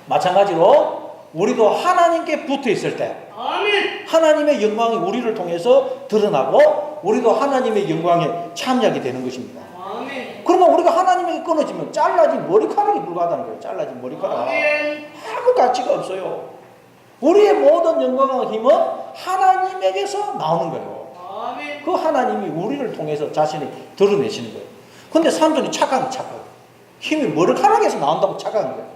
마찬가지로 우리도 하나님께 붙어 있을 때 아멘. 하나님의 영광이 우리를 통해서 드러나고 우리도 하나님의 영광에 참여하게 되는 것입니다. 아멘. 그러면 우리가 하나님에게 끊어지면 잘라진 머리카락이 불과하다는 거예요. 잘라진 머리카락. 아멘. 아무 가치가 없어요. 우리의 모든 영광과 힘은 하나님에게서 나오는 거예요. 아멘. 그 하나님이 우리를 통해서 자신을 드러내시는 거예요. 근데 삼손이 착각은 착각. 힘이 머리카락에서 나온다고 착각한 거예요.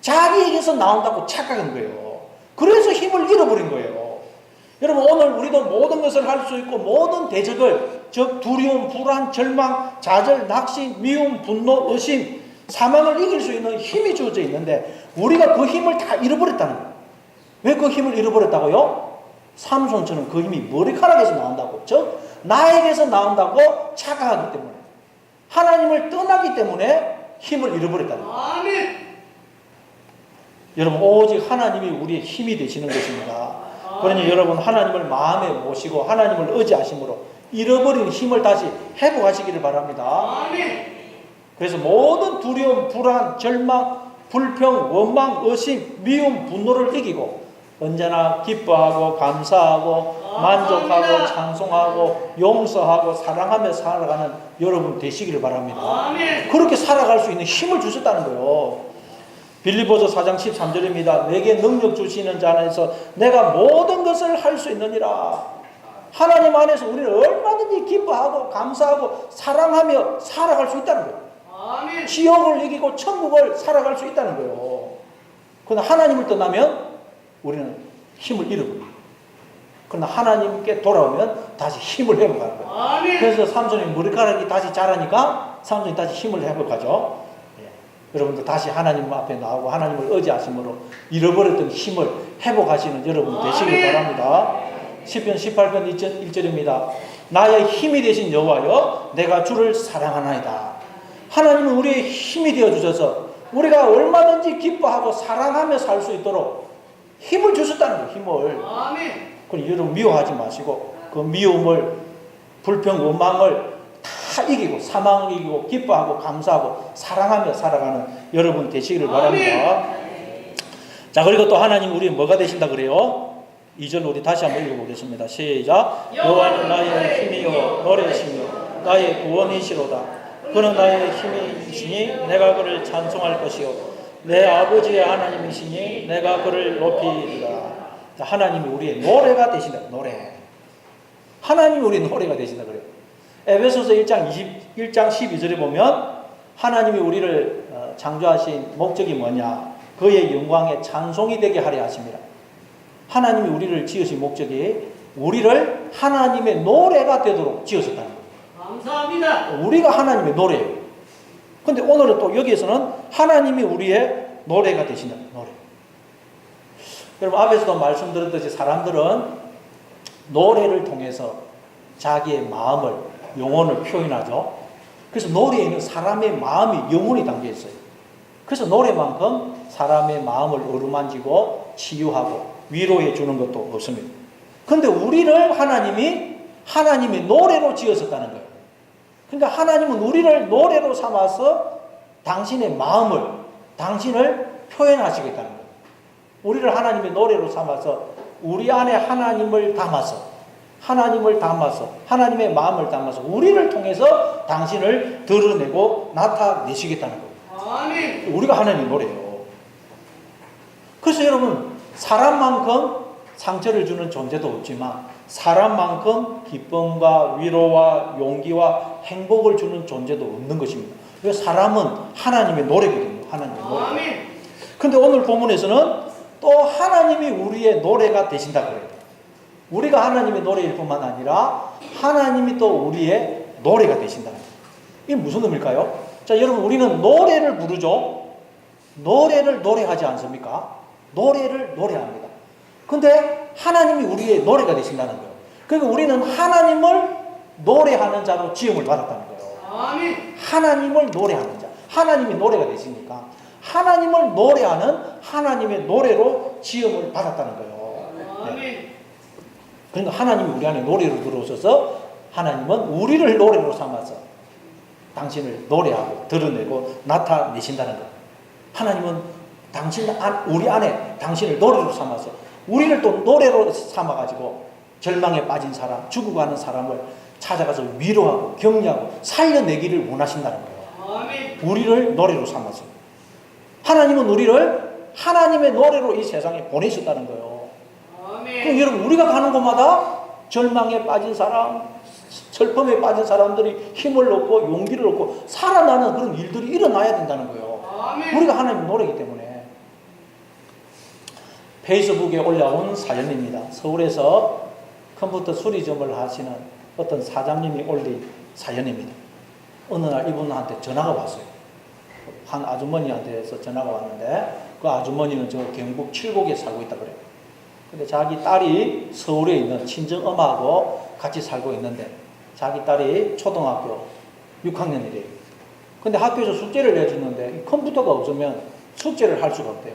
자기에게서 나온다고 착각한 거예요. 그래서 힘을 잃어버린 거예요. 여러분 오늘 우리도 모든 것을 할 수 있고 모든 대적을 즉 두려움, 불안, 절망, 좌절, 낙심, 미움, 분노, 의심, 사망을 이길 수 있는 힘이 주어져 있는데 우리가 그 힘을 다 잃어버렸다는 거예요. 왜 그 힘을 잃어버렸다고요? 삼손처럼 그 힘이 머리카락에서 나온다고 즉 나에게서 나온다고 착각하기 때문에 하나님을 떠나기 때문에 힘을 잃어버렸다는 거예요. 아멘. 여러분 오직 하나님이 우리의 힘이 되시는 것입니다. 그러니 여러분 하나님을 마음에 모시고 하나님을 의지하심으로 잃어버린 힘을 다시 회복하시기를 바랍니다. 아멘. 그래서 모든 두려움, 불안, 절망, 불평, 원망, 의심, 미움, 분노를 이기고 언제나 기뻐하고 감사하고 만족하고 찬송하고 용서하고 사랑하며 살아가는 여러분 되시기를 바랍니다. 아멘. 그렇게 살아갈 수 있는 힘을 주셨다는 거예요. 빌립보서 4장 13절입니다. 내게 능력 주시는 자 안에서 내가 모든 것을 할 수 있느니라. 하나님 안에서 우리는 얼마든지 기뻐하고 감사하고 사랑하며 살아갈 수 있다는 거예요. 아멘. 지옥을 이기고 천국을 살아갈 수 있다는 거예요. 그러나 하나님을 떠나면 우리는 힘을 잃어버려요. 그러나 하나님께 돌아오면 다시 힘을 회복하는 거예요. 아멘. 그래서 삼손이 머리카락이 다시 자라니까 삼손이 다시 힘을 회복하죠. 여러분도 다시 하나님 앞에 나오고 하나님을 의지하심으로 잃어버렸던 힘을 회복하시는 여러분 되시길 바랍니다. 시편 18편 1절입니다. 나의 힘이 되신 여호와여 내가 주를 사랑하나이다. 하나님은 우리의 힘이 되어 주셔서 우리가 얼마든지 기뻐하고 사랑하며 살 수 있도록 힘을 주셨다는 거예요. 힘을. 아멘. 그럼 여러분 미워하지 마시고 그 미움을 불평 원망을 다 이기고 사망을 이기고 기뻐하고 감사하고 사랑하며 살아가는 여러분 되시기를 바랍니다. 자 그리고 또 하나님 우리 뭐가 되신다 그래요? 2절 우리 다시 한번 읽어보겠습니다. 시작. 여호와는 나의 힘이요 노래이시며 나의 구원이시로다. 그는 나의 힘이시니 내가 그를 찬송할 것이요 내 아버지의 하나님이시니 내가 그를 높이리라. 자, 하나님이 우리의 노래가 되신다. 노래. 하나님이 우리의 노래가 되신다 그래요. 에베소서 1장 12절에 보면 하나님이 우리를 창조하신 목적이 뭐냐? 그의 영광의 찬송이 되게 하려 하십니다. 하나님이 우리를 지으신 목적이 우리를 하나님의 노래가 되도록 지으셨다는 거예요. 감사합니다. 우리가 하나님의 노래예요. 그런데 오늘은 또 여기에서는 하나님이 우리의 노래가 되신다. 노래. 여러분 앞에서도 말씀드렸듯이 사람들은 노래를 통해서 자기의 마음을 영혼을 표현하죠. 그래서 노래에는 사람의 마음이 영혼이 담겨 있어요. 그래서 노래만큼 사람의 마음을 어루만지고 치유하고 위로해 주는 것도 없습니다. 그런데 우리를 하나님이 하나님의 노래로 지으셨다는 거예요. 그러니까 하나님은 우리를 노래로 삼아서 당신의 마음을 당신을 표현하시겠다는 거예요. 우리를 하나님의 노래로 삼아서 우리 안에 하나님을 담아서 하나님을 담아서 하나님의 마음을 담아서 우리를 통해서 당신을 드러내고 나타내시겠다는 거예요. 아멘. 우리가 하나님 노래예요. 그래서 여러분 사람만큼 상처를 주는 존재도 없지만 사람만큼 기쁨과 위로와 용기와 행복을 주는 존재도 없는 것입니다. 왜 사람은 하나님의 노래거든요. 하나님의 노래. 아멘. 근데 오늘 본문에서는 또 하나님이 우리의 노래가 되신다 그래요. 우리가 하나님의 노래일 뿐만 아니라 하나님이 또 우리의 노래가 되신다. 이게 무슨 의미일까요? 자, 여러분 우리는 노래를 부르죠. 노래를 노래하지 않습니까? 노래를 노래합니다. 근데 하나님이 우리의 노래가 되신다는 거예요. 그러니까 우리는 하나님을 노래하는 자로 지음을 받았다는 거예요. 아멘. 하나님을 노래하는 자. 하나님이 노래가 되시니까 하나님을 노래하는 하나님의 노래로 지음을 받았다는 거예요. 네. 아멘. 그러니까 하나님이 우리 안에 노래로 들어오셔서 하나님은 우리를 노래로 삼아서 당신을 노래하고 드러내고 나타내신다는 거예요. 하나님은 우리 안에 당신을 노래로 삼아서 우리를 또 노래로 삼아가지고 절망에 빠진 사람, 죽어가는 사람을 찾아가서 위로하고 격려하고 살려내기를 원하신다는 거예요. 아멘. 우리를 노래로 삼아서. 하나님은 우리를 하나님의 노래로 이 세상에 보내셨다는 거예요. 아멘. 그럼 여러분 우리가 가는 곳마다 절망에 빠진 사람, 슬픔에 빠진 사람들이 힘을 얻고 용기를 얻고 살아나는 그런 일들이 일어나야 된다는 거예요. 아멘. 우리가 하나님의 노래이기 때문에. 페이스북에 올라온 사연입니다. 서울에서 컴퓨터 수리점을 하시는 어떤 사장님이 올린 사연입니다. 어느 날 이분한테 전화가 왔어요. 한 아주머니한테서 전화가 왔는데 그 아주머니는 저 경북 칠곡에 살고 있다 그래요. 근데 자기 딸이 서울에 있는 친정엄마하고 같이 살고 있는데 자기 딸이 초등학교 6학년이래요. 근데 학교에서 숙제를 내주는데 컴퓨터가 없으면 숙제를 할 수가 없대요.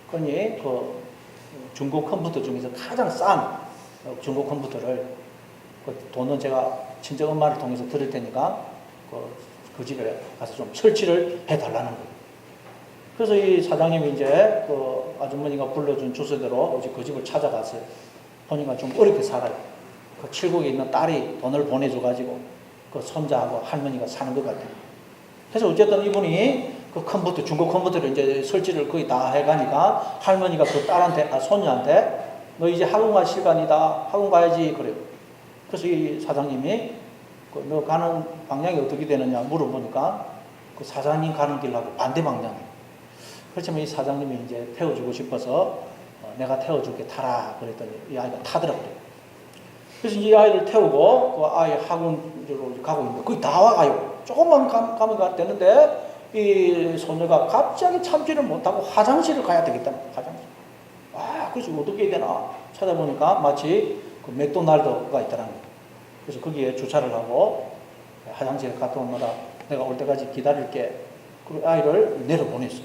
그러니 그 중고 컴퓨터 중에서 가장 싼 중고 컴퓨터를 그 돈은 제가 친정엄마를 통해서 드릴 테니까 그 집에 가서 좀 설치를 해달라는 거예요. 그래서 이 사장님이 이제 그 아주머니가 불러준 주소대로 이제 그 집을 찾아갔어요. 보니까 좀 어렵게 살아요. 그 칠곡에 있는 딸이 돈을 보내줘가지고 그 손자하고 할머니가 사는 것 같아요. 그래서 어쨌든 이분이 그 컴퓨터, 중고 컴퓨터를 이제 설치를 거의 다 해가니까 할머니가 그 딸한테, 손녀한테 너 이제 학원 갈 시간이다. 학원 가야지. 그래요. 그래서 이 사장님이 너 가는 방향이 어떻게 되느냐 물어보니까 그 사장님 가는 길하고 반대 방향이에요. 그렇지만 이 사장님이 이제 태워주고 싶어서 내가 태워줄게 타라 그랬더니 이 아이가 타더라고요. 그래서 이 아이를 태우고 그 아이 학원으로 가고 있는데 거의 다 와가요. 조금만 가면 되는데 이 소녀가 갑자기 참지를 못하고 화장실을 가야 되겠다는 거예요. 화장실. 그래서 어떻게 해야 되나 찾아보니까 마치 그 맥도날드가 있더라는 거예요. 그래서 거기에 주차를 하고 화장실에 갔다 오느라 내가 올 때까지 기다릴게. 그리고 아이를 내려보냈어요.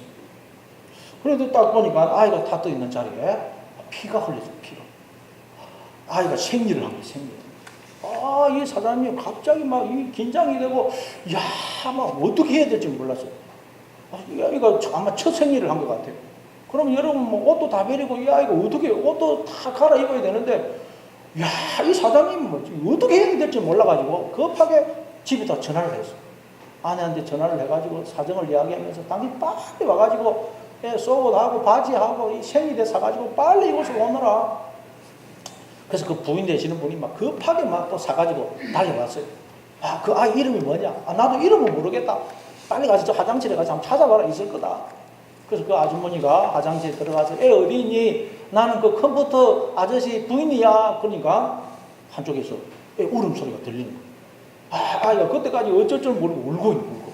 그래도 딱 보니까 아이가 타 떠 있는 자리에 피가 흘렸어요. 피가. 아이가 생리를 한 거예요. 생리. 이 사장님이 갑자기 막 긴장이 되고 막 어떻게 해야 될지 몰랐어요. 이 아이가 아마 첫 생리를 한 것 같아요. 그럼 여러분 뭐 옷도 다 버리고 이 아이가 어떻게 옷도 다 갈아입어야 되는데 이 사장님이 뭐 어떻게 해야 될지 몰라가지고 급하게 집에다 전화를 했어요. 아내한테 전화를 해가지고 사정을 이야기하면서 당신 빨리 와가지고 속옷하고 바지하고 이 생리대 사가지고 빨리 이곳에 오너라. 그래서 그 부인 되시는 분이 막 급하게 막 또 사가지고 달려갔어요. 그 아이 이름이 뭐냐? 나도 이름을 모르겠다. 빨리 가서 저 화장실에 가서 한번 찾아봐라. 있을 거다. 그래서 그 아주머니가 화장실에 들어가서 애 어디 있니? 나는 그 컴퓨터 아저씨 부인이야. 그러니까 한쪽에서 애 울음소리가 들리는 거예요. 아이가 그때까지 어쩔 줄 모르고 울고 있는 거예요.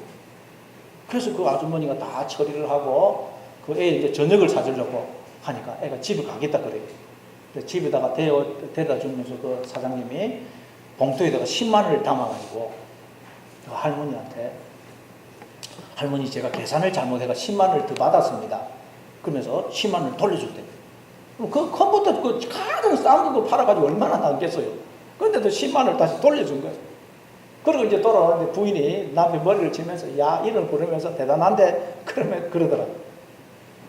그래서 그 아주머니가 다 처리를 하고 그 애 이제 저녁을 사주려고 하니까 애가 집에 가겠다 그래요. 그래서 집에다가 데려다 주면서 그 사장님이 봉투에다가 10만 원을 담아가지고 그 할머니한테 할머니 제가 계산을 잘못해가 10만 원을 더 받았습니다. 그러면서 10만 원을 돌려줄 때 그 컴퓨터 그 가장 싼 거 팔아가지고 얼마나 남겠어요. 그런데도 10만 원을 다시 돌려준 거예요. 그리고 이제 돌아오는데 부인이 남편 머리를 치면서 이런 부르면서 대단한데 그러더라고요.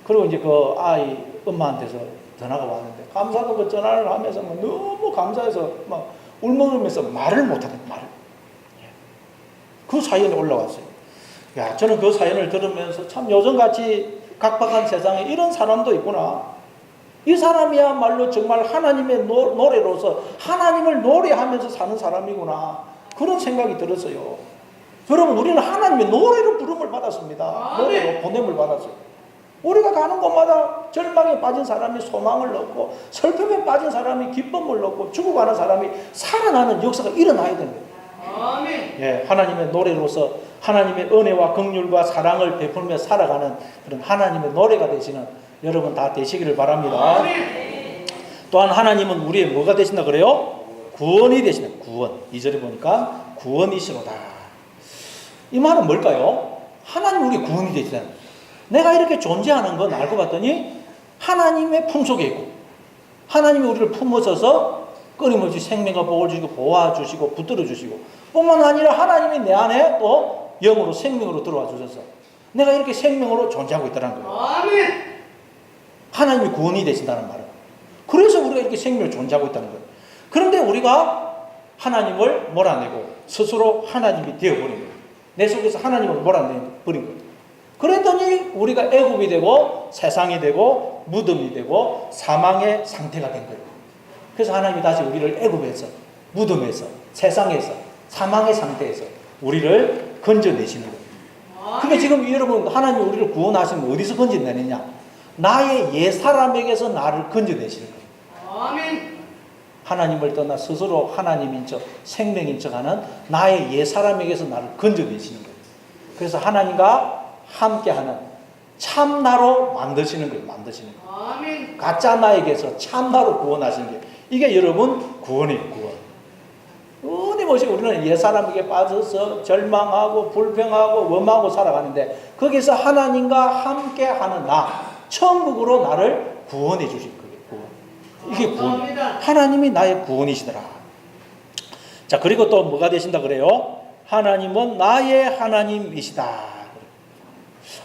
그리고 이제 그 아이 엄마한테서 전화가 왔는데 감사도 그 전화를 하면서 막 너무 감사해서 막 울먹이면서 말을 못하는 말을. 그 사연이 올라왔어요. 야, 저는 그 사연을 들으면서 참 요즘같이 각박한 세상에 이런 사람도 있구나. 이 사람이야말로 정말 하나님의 노래로서 하나님을 노래하면서 사는 사람이구나. 그런 생각이 들었어요. 여러분, 우리는 하나님의 노래로 부름을 받았습니다. 노래로 보냄을 받았어요. 우리가 가는 곳마다 절망에 빠진 사람이 소망을 얻고, 슬픔에 빠진 사람이 기쁨을 얻고, 죽어가는 사람이 살아나는 역사가 일어나야 됩니다. 아멘. 예, 하나님의 노래로서 하나님의 은혜와 긍휼과 사랑을 베풀며 살아가는 그런 하나님의 노래가 되시는 여러분 다 되시기를 바랍니다. 아멘. 또한 하나님은 우리의 뭐가 되신다 그래요? 구원이 되신다. 구원. 2절에 보니까 구원이시로다. 이 말은 뭘까요? 하나님 우리 구원이 되시다. 내가 이렇게 존재하는 건 알고 봤더니 하나님의 품속에 있고, 하나님이 우리를 품어서서 끊임없이 생명과 복을 주시고 보호해주시고 붙들어 주시고, 뿐만 아니라 하나님이 내 안에 또 영으로 생명으로 들어와 주셔서 내가 이렇게 생명으로 존재하고 있다는 거예요. 아멘. 하나님이 구원이 되신다는 말은. 그래서 우리가 이렇게 생명을 존재하고 있다는 거예요. 그런데 우리가 하나님을 몰아내고 스스로 하나님이 되어버린 거예요. 내 속에서 하나님을 몰아내버린 거예요. 그랬더니 우리가 애굽이 되고 세상이 되고 무덤이 되고 사망의 상태가 된 거예요. 그래서 하나님이 다시 우리를 애굽에서 무덤에서 세상에서 사망의 상태에서 우리를 건져내시는 거예요. 근데 지금 여러분, 하나님이 우리를 구원하시면 어디서 건져내느냐? 나의 옛 사람에게서 나를 건져내시는 거예요. 아멘. 하나님을 떠나 스스로 하나님인 척, 생명인 척 하는 나의 옛 사람에게서 나를 건져내시는 거예요. 그래서 하나님과 함께하는 참나로 만드시는 거예요. 만드시는 거예요. 아멘. 가짜 나에게서 참나로 구원하시는 게, 이게 여러분 구원이에요. 구원. 끊임없이 우리는 옛사람에게 빠져서 절망하고 불평하고 원망하고 살아가는데, 거기서 하나님과 함께하는 나, 천국으로 나를 구원해 주실 거예요. 구원. 이게 구원. 하나님이 나의 구원이시더라. 자, 그리고 또 뭐가 되신다 그래요? 하나님은 나의 하나님이시다.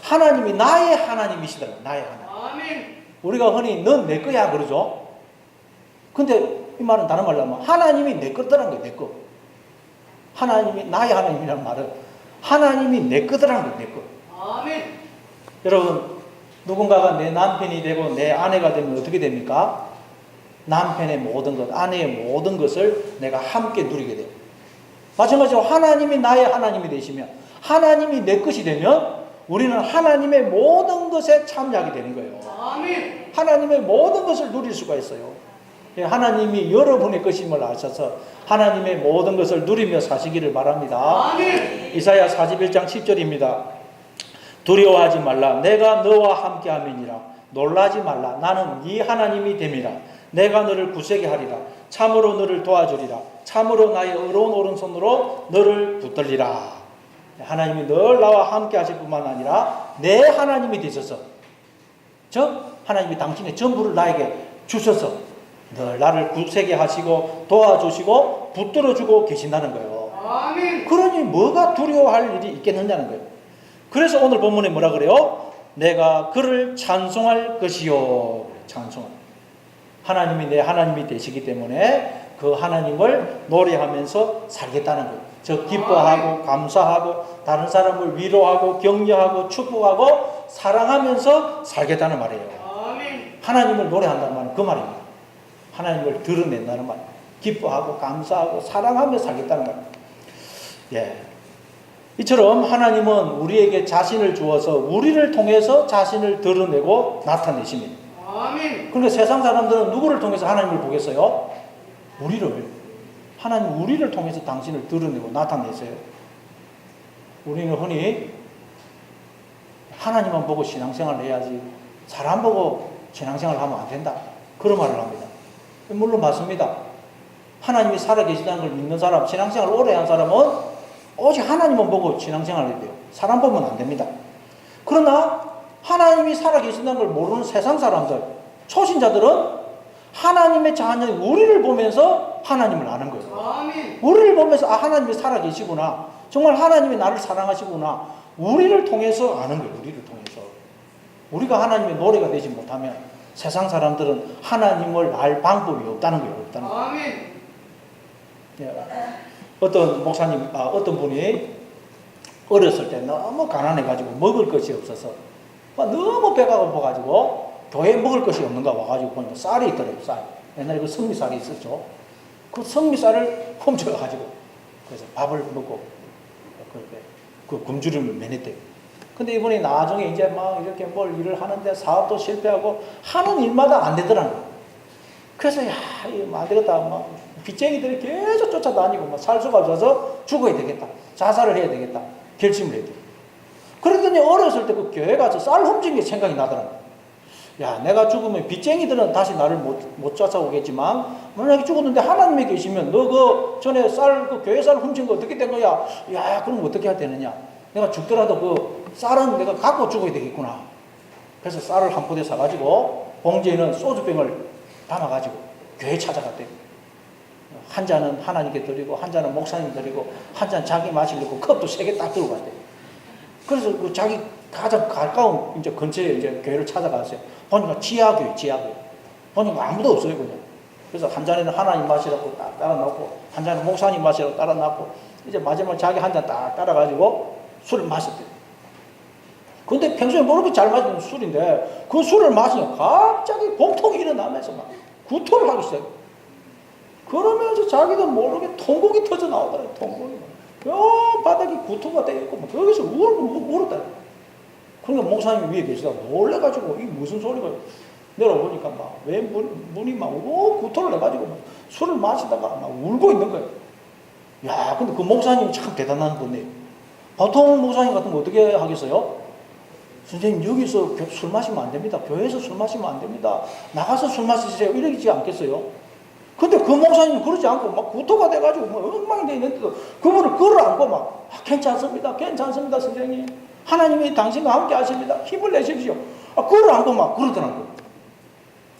하나님이 나의 하나님이시더라. 나의 하나님. 아멘. 우리가 흔히 넌 내 거야 그러죠. 근데 이 말은 다른 말로 하면 하나님이 내 거더라는 거예요. 내 거. 하나님이 나의 하나님이라는 말은 하나님이 내 거더라는 거예요. 내 거. 아멘. 여러분, 누군가가 내 남편이 되고 내 아내가 되면 어떻게 됩니까? 남편의 모든 것, 아내의 모든 것을 내가 함께 누리게 돼요. 마찬가지로 하나님이 나의 하나님이 되시면, 하나님이 내 것이 되면 우리는 하나님의 모든 것에 참여하게 되는 거예요. 아멘. 하나님의 모든 것을 누릴 수가 있어요. 하나님이 여러분의 것임을 아셔서 하나님의 모든 것을 누리며 사시기를 바랍니다. 아멘. 이사야 41장 10절입니다. 두려워하지 말라. 내가 너와 함께함이니라. 놀라지 말라. 나는 네 하나님이 됨이라. 내가 너를 굳세게 하리라. 참으로 너를 도와주리라. 참으로 나의 의로운 오른손으로 너를 붙들리라. 하나님이 늘 나와 함께 하실 뿐만 아니라 내 하나님이 되셔서, 즉 하나님이 당신의 전부를 나에게 주셔서 늘 나를 굳세게 하시고 도와주시고 붙들어주고 계신다는 거예요. 아멘. 그러니 뭐가 두려워할 일이 있겠느냐는 거예요. 그래서 오늘 본문에 뭐라 그래요? 내가 그를 찬송할 것이요. 찬송. 하나님이 내 하나님이 되시기 때문에 그 하나님을 노래하면서 살겠다는 거예요. 즉 기뻐하고 감사하고 다른 사람을 위로하고 격려하고 축복하고 사랑하면서 살겠다는 말이에요. 아멘. 하나님을 노래한다는 말은 그 말입니다. 하나님을 드러낸다는 말. 기뻐하고 감사하고 사랑하며 살겠다는 말입니다. 예. 이처럼 하나님은 우리에게 자신을 주어서 우리를 통해서 자신을 드러내고 나타내십니다. 아멘. 그러니까 세상 사람들은 누구를 통해서 하나님을 보겠어요? 우리를. 하나님 우리를 통해서 당신을 드러내고 나타내세요. 우리는 흔히 하나님만 보고 신앙생활을 해야지 사람 보고 신앙생활을 하면 안 된다, 그런 말을 합니다. 물론 맞습니다. 하나님이 살아계시다는 걸 믿는 사람, 신앙생활을 오래 한 사람은 오직 하나님만 보고 신앙생활을 해야 돼요. 사람 보면 안 됩니다. 그러나 하나님이 살아계신다는 걸 모르는 세상 사람들, 초신자들은 하나님의 자녀인 우리를 보면서 하나님을 아는 거예요. 아멘. 우리를 보면서 아, 하나님이 살아계시구나, 정말 하나님이 나를 사랑하시구나, 우리를 통해서 아는 거예요. 우리를 통해서. 우리가 하나님의 노래가 되지 못하면 세상 사람들은 하나님을 알 방법이 없다는 거예요. 없다는 거예요. 아멘. 예. 어떤 목사님, 어떤 분이 어렸을 때 너무 가난해가지고 먹을 것이 없어서 너무 배가 고파가지고 교회에 먹을 것이 없는가 와가지고 보니까 쌀이 있더래요. 쌀. 옛날에 그 성미쌀이 있었죠. 그 성미쌀을 훔쳐가가지고 그래서 밥을 먹고 그렇게 그 굶주림을 면했대요. 근데 이분이 나중에 이제 막 이렇게 뭘 일을 하는데 사업도 실패하고 하는 일마다 안 되더라는 거예요. 그래서 야, 이거 안 되겠다. 막 빚쟁이들이 계속 쫓아다니고 막 살 수가 없어서 죽어야 되겠다. 자살을 해야 되겠다. 결심을 해야 돼. 그러더니 어렸을 때 그 교회 가서 쌀 훔친 게 생각이 나더라는 거예요. 야, 내가 죽으면 빚쟁이들은 다시 나를 못 쫓아오겠지만 만약에 죽었는데 하나님이 계시면 너 그 전에 그 교회 쌀 훔친 거 어떻게 된 거야? 야, 그럼 어떻게 해야 되느냐? 내가 죽더라도 그 쌀은 내가 갖고 죽어야 되겠구나. 그래서 쌀을 한 포대 사가지고 봉지에는 소주병을 담아가지고 교회 찾아갔대요. 한 잔은 하나님께 드리고 한 잔은 목사님 드리고 한 잔 자기 마시려고 컵도 3개 딱 들고 갔대요. 그래서 그 자기 가장 가까운 이제 근처에 이제 교회를 찾아갔어요. 보니까 지하교회. 보니까 아무도 없어요, 그냥. 그래서 한 잔에는 하나님 마시라고 딱 따라 놓고 한 잔은 목사님 마시라고 따라 놓고 이제 마지막 자기 한 잔 딱 따라가지고 술을 마셨대요. 근데 평소에 모르게 잘 마시는 술인데 그 술을 마시면 갑자기 복통이 일어나면서 막 구토를 하기 시작해요. 그러면서 자기도 모르게 통곡이 터져 나오더라고요. 통곡이. 바닥이 구토가 되어 있고 거기서 울었다. 그러니까 목사님이 위에 계시다가 놀래가지고 이게 무슨 소리가 내려오니까 막 왜 문이 막 구토를 해가지고 막 술을 마시다가 막 울고 있는 거예요. 야, 근데 그 목사님이 참 대단한 분이에요. 보통 목사님 같으면 어떻게 하겠어요? 선생님, 여기서 술 마시면 안 됩니다. 교회에서 술 마시면 안 됩니다. 나가서 술 마시세요. 이러지 않겠어요? 근데 그 목사님이 그러지 않고 막 구토가 돼가지고 뭐 엉망이 돼 있는데도 그분을 끌어안고 막 괜찮습니다. 괜찮습니다, 선생님. 하나님이 당신과 함께 하십니다. 힘을 내십시오. 끌어안고 막 그러더라고요.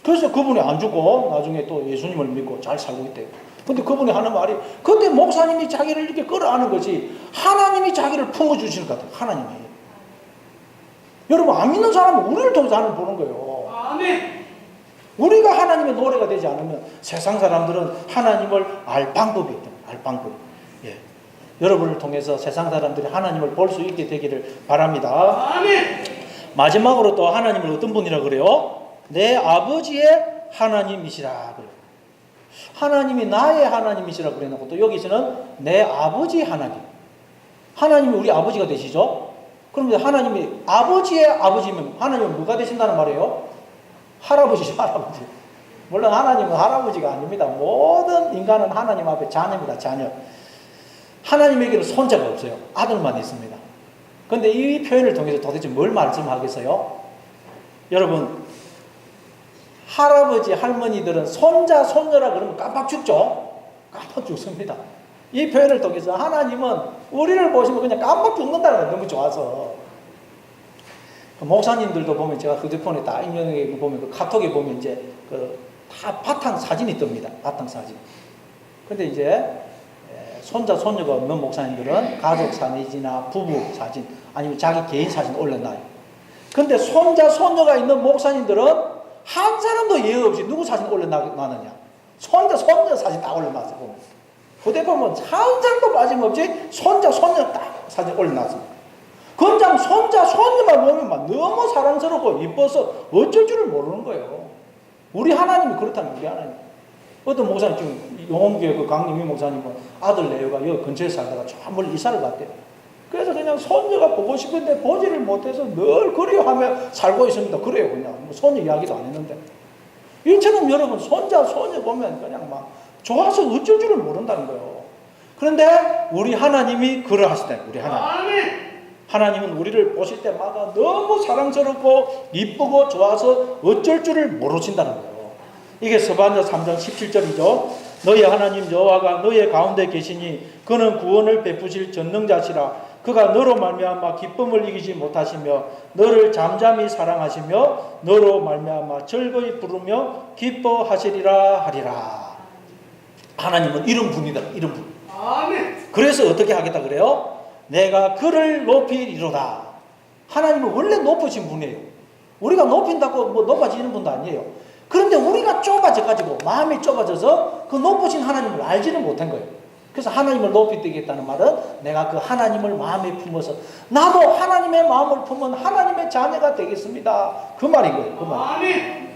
그래서 그분이 안 죽고 나중에 또 예수님을 믿고 잘 살고 있대요. 근데 그분이 하는 말이 근데 목사님이 자기를 이렇게 끌어안는 거지 하나님이 자기를 품어주시는 것 같아요. 하나님이. 여러분, 안 믿는 사람은 우리를 통해서 하나님 보는 거예요. 아멘. 우리가 하나님의 노래가 되지 않으면 세상 사람들은 하나님을 알 방법이 있다. 알 방법이. 예. 여러분을 통해서 세상 사람들이 하나님을 볼 수 있게 되기를 바랍니다. 아멘. 마지막으로 또 하나님을 어떤 분이라 그래요? 내 아버지의 하나님이시라 그래요. 하나님이 나의 하나님이시라 그래놓고 또 여기서는 내 아버지 하나님. 하나님이 우리 아버지가 되시죠? 그러면 하나님이 아버지의 아버지면 하나님은 뭐가 되신다는 말이에요? 할아버지죠, 할아버지. 물론 하나님은 할아버지가 아닙니다. 모든 인간은 하나님 앞에 자녀입니다, 자녀. 하나님에게는 손자가 없어요. 아들만 있습니다. 그런데 이 표현을 통해서 도대체 뭘 말씀하겠어요? 여러분, 할아버지, 할머니들은 손자, 손녀라 그러면 깜빡 죽죠? 깜빡 죽습니다. 이 표현을 통해서 하나님은 우리를 보시면 그냥 깜빡 죽는다는 거예요. 너무 좋아서. 목사님들도 보면 제가 휴대폰에 다 익명에 보면 그 카톡에 보면 이제 그 다 바탕 사진이 뜹니다. 바탕 사진. 근데 이제 손자, 손녀가 없는 목사님들은 가족 사진이나 부부 사진 아니면 자기 개인 사진 올려놔요. 근데 손자, 손녀가 있는 목사님들은 한 사람도 예의 없이 누구 사진 올려놔느냐? 손자, 손녀 사진 다 올려놨어요. 보면. 휴대폰 보면 한 사람도 빠짐없이 손자, 손녀 딱 사진 올려놨습니다. 그냥 손자, 손녀만 보면 막 너무 사랑스럽고 이뻐서 어쩔 줄을 모르는 거예요. 우리 하나님이 그렇다는 우리 하나님. 어떤 목사님 지금 용원교회 그 강림희 목사님은 아들 내외가 여기 근처에 살다가 저 멀리 이사를 갔대요. 그래서 그냥 손녀가 보고 싶은데 보지를 못해서 늘 그리워하며 살고 있습니다. 그래요, 그냥. 뭐 손녀 이야기도 안 했는데. 이처럼 여러분 손자, 손녀 보면 그냥 막 좋아서 어쩔 줄을 모른다는 거예요. 그런데 우리 하나님이 그러하시다. 우리 하나님. 아멘. 하나님은 우리를 보실 때마다 너무 사랑스럽고 이쁘고 좋아서 어쩔 줄을 모르신다는 거예요. 이게 스바냐 3장 17절이죠. 너희 하나님 여호와가 너희 가운데 계시니 그는 구원을 베푸실 전능자시라. 그가 너로 말미암아 기쁨을 이기지 못하시며 너를 잠잠히 사랑하시며 너로 말미암아 즐거이 부르며 기뻐하시리라 하리라. 하나님은 이런 분이다. 이런 분. 아멘. 그래서 어떻게 하겠다 그래요? 내가 그를 높이리로다. 하나님은 원래 높으신 분이에요. 우리가 높인다고 뭐 높아지는 분도 아니에요. 그런데 우리가 좁아져가지고 마음이 좁아져서 그 높으신 하나님을 알지는 못한 거예요. 그래서 하나님을 높이 뜨겠다는 말은 내가 그 하나님을 마음에 품어서 나도 하나님의 마음을 품은 하나님의 자녀가 되겠습니다. 그 말인 거예요. 그 말. 아멘.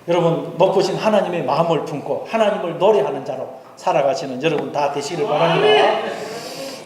여러분 높으신 하나님의 마음을 품고 하나님을 노래하는 자로 살아가시는 여러분 다 되시기를 바랍니다.